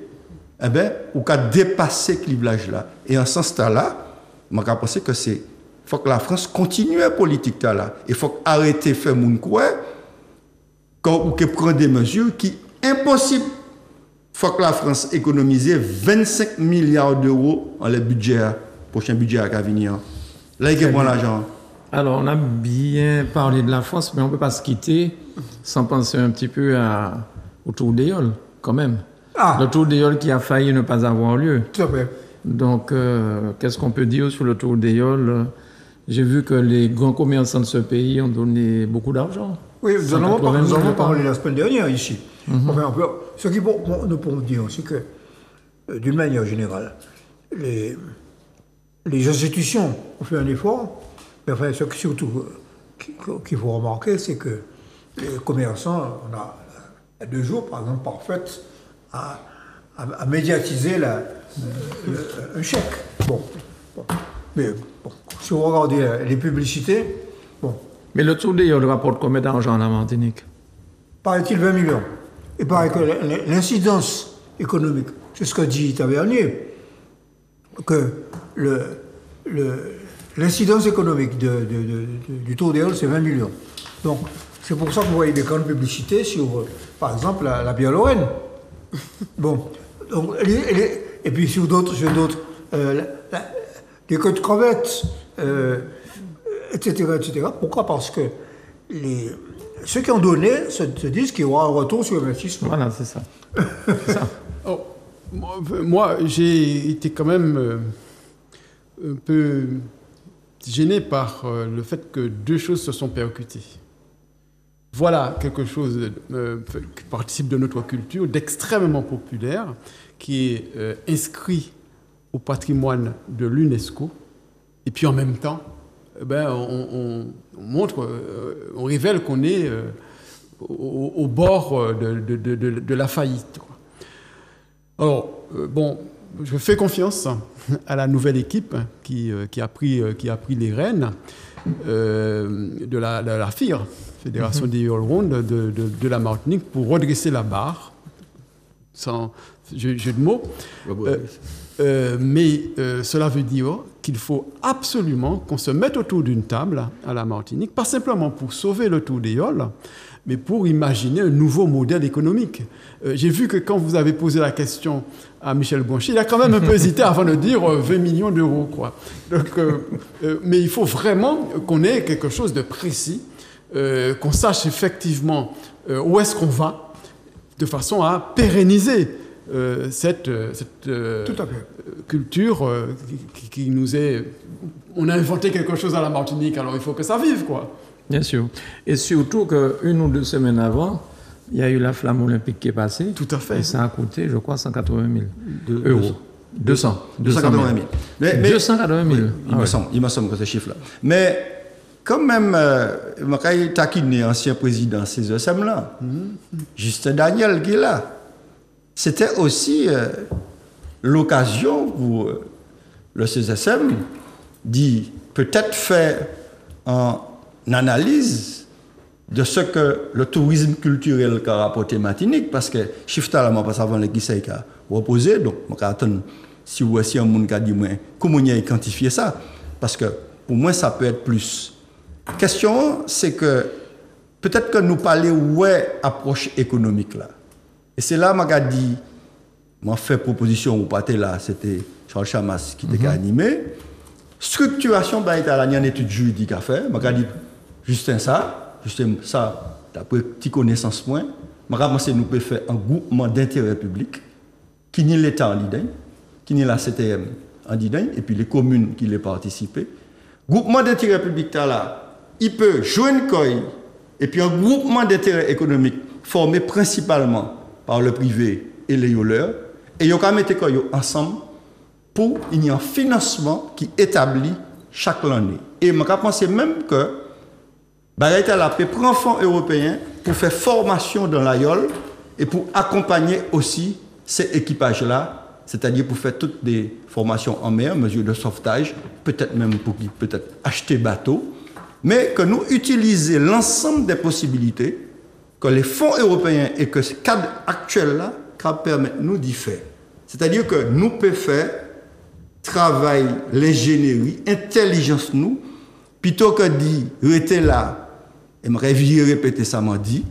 eh bien, on a dépassé ce clivage-là. Et en ce sens-là, je pense que c'est faut que la France continue la politique là. Il faut arrêter de faire mon quoi ou que prendre des mesures qui sont impossibles. Il faut que la France économise 25 milliards d'euros dans le prochain budget à venir. Là, il y a l'argent. Alors, on a bien parlé de la France, mais on ne peut pas se quitter sans penser un petit peu au Tour d'Éole, quand même. Le Tour d'Éole qui a failli ne pas avoir lieu. Tout à fait. Donc, qu'est-ce qu'on peut dire sur le Tour d'Éole? J'ai vu que les grands commerçants de ce pays ont donné beaucoup d'argent. Oui, nous en avons parlé la semaine dernière ici. Enfin, ce qui nous pourrons dire, c'est que, d'une manière générale, les institutions ont fait un effort, mais enfin, ce surtout qu'il faut remarquer, c'est que les commerçants, on a 2 jours, par exemple, parfaite à médiatiser un chèque. Mais si vous regardez les publicités, Mais le Tour d'Éole rapporte combien d'argent à la Martinique? Paraît-il 20 millions. Il paraît que l'incidence économique, c'est ce que dit Tavernier, que l'incidence économique du Tour d'Éole, c'est 20 millions. Donc, c'est pour ça que vous voyez des grandes publicités sur, par exemple, la bière Lorraine. Donc, et puis sur d'autres, des queues de crevettes, etc., etc. Pourquoi? Parce que ceux qui ont donné se disent qu'il y aura un retour sur investissement. Voilà, c'est ça. Moi, j'ai été quand même un peu gêné par le fait que 2 choses se sont percutées. Voilà quelque chose qui participe de notre culture, d'extrêmement populaire, qui est inscrit au patrimoine de l'UNESCO, et puis en même temps, on montre, on révèle qu'on est au bord de la faillite, quoi. Alors, bon, je fais confiance à la nouvelle équipe qui a pris les rênes de la FIR, Fédération des Yole Rondes de la Martinique, pour redresser la barre, sans jeu de mots. Mais cela veut dire qu'il faut absolument qu'on se mette autour d'une table à la Martinique, pas simplement pour sauver le tour des Yoles, mais pour imaginer un nouveau modèle économique. J'ai vu que quand vous avez posé la question à Michel Blanchet, il a quand même un peu hésité avant de dire 20 millions d'euros, quoi. Donc, mais il faut vraiment qu'on ait quelque chose de précis, qu'on sache effectivement où est-ce qu'on va, de façon à pérenniser cette Tout à fait. culture qui nous est... On a inventé quelque chose à la Martinique, alors il faut que ça vive, quoi. Bien sûr. Et surtout qu'une ou 2 semaines avant, il y a eu la flamme olympique qui est passée. Tout à fait. Et ça a coûté, je crois, 180 000 euros. 280 000. Mais 280 000. Oui, il me semble que ce chiffre-là. Mais quand même, quand il taquine l'ancien président CESM là, Justin Daniel qui est là, c'était aussi l'occasion pour le CESM d'y peut-être faire en analyse de ce que le tourisme culturel qu'a rapporté Martinique, parce que Chifta là, moi, pas avant les qui a reposé, donc je vais attendre si vous aussi un monde qui a dit comment il a quantifié ça, parce que pour moi ça peut être plus. La question c'est que peut-être que nous parler ouais approche économique là, et c'est là que je dit, moi fait proposition au pâté là, c'était Charles Chamas qui était animé, structuration bah il a une étude juridique à faire, je dit Justin ça, d'après petite connaissance moins, je nous peut faire un groupement d'intérêt public qui n'est l'État en Didain, qui n'est la CTM en Didain, et puis les communes qui les participent. Groupement d'intérêt public là, il peut joindre COI, et puis un groupement d'intérêt économique formé principalement par le privé et les yoleurs, et ils ont mettre COI ensemble pour il y a un financement qui établit chaque année. Et je pense même que Barrette la paix prend fonds européens pour faire formation dans l'AIOL et pour accompagner aussi ces équipages-là, c'est-à-dire pour faire toutes des formations en mer, mesures de sauvetage, peut-être même pour qu'ils peut-être acheter bateau, mais que nous utilisions l'ensemble des possibilités que les fonds européens et que ce cadre actuel-là permettent nous d'y faire. C'est-à-dire que nous pouvons faire travail, l'ingénierie, intelligence nous, plutôt que d'y rester là. Et je vais répéter ça, m'a dit,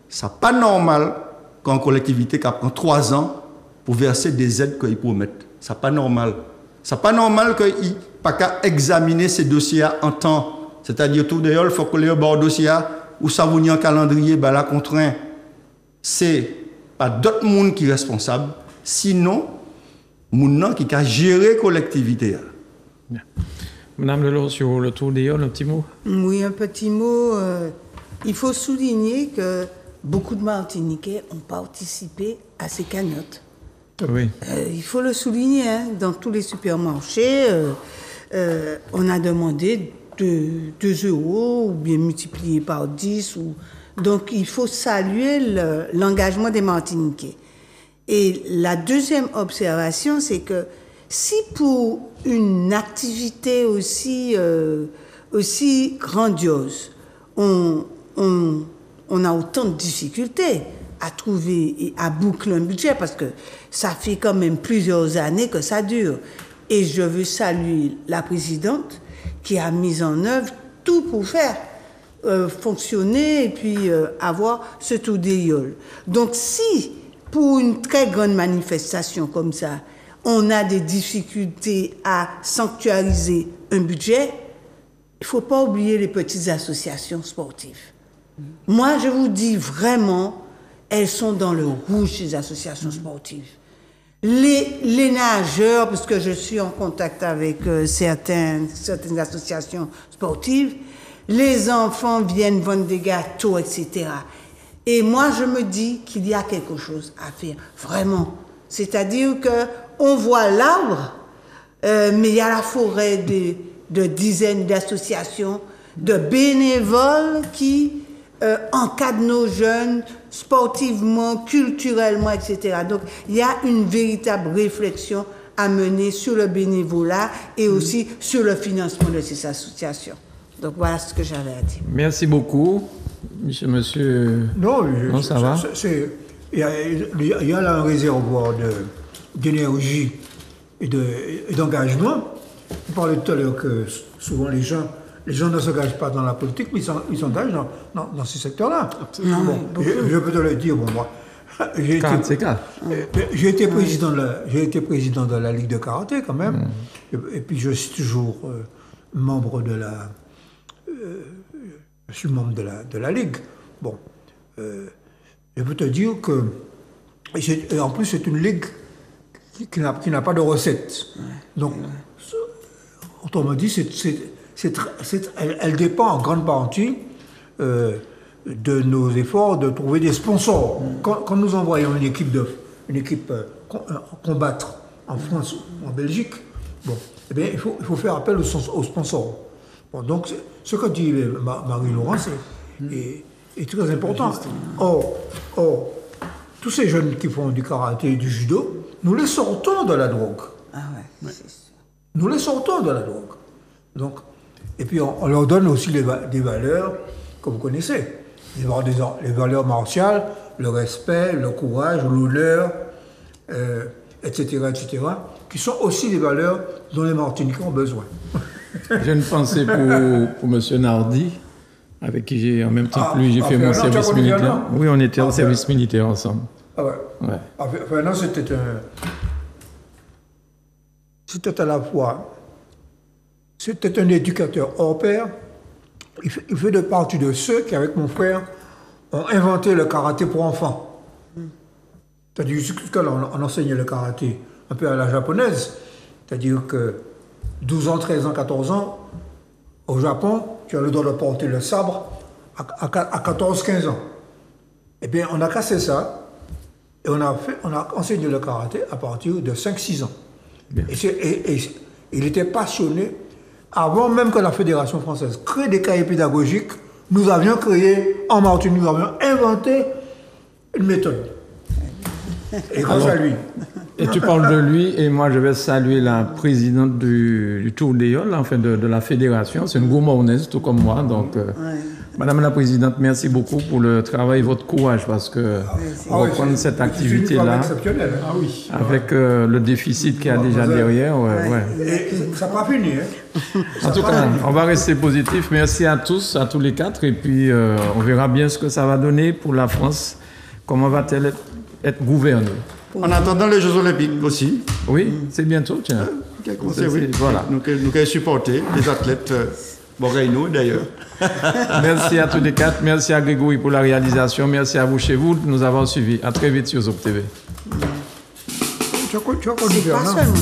ça n'est pas normal qu'une collectivité qui prend 3 ans pour verser des aides qu'il peut mettre. Ça n'est pas normal. Ça n'est pas normal qu'il n'ait pas qu'à examiner ces dossiers en temps. C'est-à-dire, tout d'ailleurs, il faut que les bords dossiers ou ça vous en calendrier, ben la contraint. C'est pas d'autres monde qui sont responsables, sinon, monde qui a géré la collectivité. Bien. Madame Lelot, sur le tour des Yoles, un petit mot? Oui, un petit mot. Il faut souligner que beaucoup de Martiniquais ont participé à ces cagnottes. Oui. Il faut le souligner, hein, dans tous les supermarchés, on a demandé 2 euros ou bien multiplié par 10. Donc, il faut saluer l'engagement des Martiniquais. Et la deuxième observation, c'est que si pour une activité aussi grandiose, on a autant de difficultés à trouver et à boucler un budget, parce que ça fait quand même plusieurs années que ça dure. Et je veux saluer la présidente qui a mis en œuvre tout pour faire fonctionner et puis avoir ce tour des Yoles. Donc si, pour une très grande manifestation comme ça, on a des difficultés à sanctuariser un budget, il ne faut pas oublier les petites associations sportives. Moi, je vous dis vraiment, elles sont dans le rouge, ces associations sportives. Les nageurs, parce que je suis en contact avec certaines associations sportives, les enfants viennent vendre des gâteaux, etc. Et moi, je me dis qu'il y a quelque chose à faire, vraiment. C'est-à-dire qu'on voit l'arbre, mais il y a la forêt de dizaines d'associations, de bénévoles qui encadre nos jeunes sportivement, culturellement, etc. Donc, il y a une véritable réflexion à mener sur le bénévolat et aussi sur le financement de ces associations. Donc, voilà ce que j'avais à dire. Merci beaucoup, monsieur. Non, Ça va? Il y a là un réservoir d'énergie et d'engagement. On parlait tout à l'heure que souvent les gens ne s'engagent pas dans la politique, mais ils s'engagent dans ces secteurs-là. Bon, je peux te le dire, bon, moi, j'ai été président de la Ligue de karaté quand même, et puis je suis toujours membre de la... je suis membre de la Ligue. Bon, je peux te dire que... Et en plus, c'est une Ligue qui n'a pas de recettes. Donc, autrement dit, elle dépend en grande partie de nos efforts de trouver des sponsors. Quand nous envoyons une équipe combattre en France ou en Belgique, bon, eh bien, il faut faire appel aux sponsors. Bon, donc, ce que dit Marie-Laurent est très important. Or, tous ces jeunes qui font du karaté et du judo, nous les sortons de la drogue. Ah ouais, c'est sûr. Nous les sortons de la drogue. Donc, et puis on leur donne aussi des valeurs que vous connaissez. Les valeurs martiales, le respect, le courage, l'honneur, etc., qui sont aussi des valeurs dont les Martiniquais ont besoin. J'ai une pensée pour M. Nardi, avec qui j'ai en même temps que lui, j'ai fait mon service militaire. Oui, on était au service militaire ensemble. Ah ouais. Enfin, non, c'était à la fois... C'était un éducateur hors pair. Il fait de partie de ceux qui, avec mon frère, ont inventé le karaté pour enfants. C'est-à-dire qu'on enseignait le karaté un peu à la japonaise. C'est-à-dire que 12 ans, 13 ans, 14 ans, au Japon, tu as le droit de porter le sabre à 14, 15 ans. Eh bien, on a cassé ça et on a enseigné le karaté à partir de 5, 6 ans. Et il était passionné. Avant même que la Fédération française crée des cahiers pédagogiques, nous avions créé, en Martinique, nous avions inventé une méthode. Et grâce à lui. Et tu parles de lui, et moi je vais saluer la présidente du Tour d'Éole, enfin de la fédération. C'est une gourmandaise, tout comme moi. Donc, Madame la Présidente, merci beaucoup pour le travail et votre courage, parce que reprendre cette activité-là, avec le déficit qu'il y a déjà derrière, Et ça n'a pas fini. Hein. En tout cas, on va rester positif. Merci à tous, à tous les quatre, et puis on verra bien ce que ça va donner pour la France. Comment va-t-elle être gouvernée? En attendant les Jeux Olympiques aussi. Oui, c'est bientôt, tiens. Voilà. Nous allons supporter les athlètes Bogaino d'ailleurs. Merci à tous les quatre. Merci à Grégory pour la réalisation. Merci à vous chez vous de nous avoir suivis. À très vite sur Zop TV. Tu as connu Pas seulement.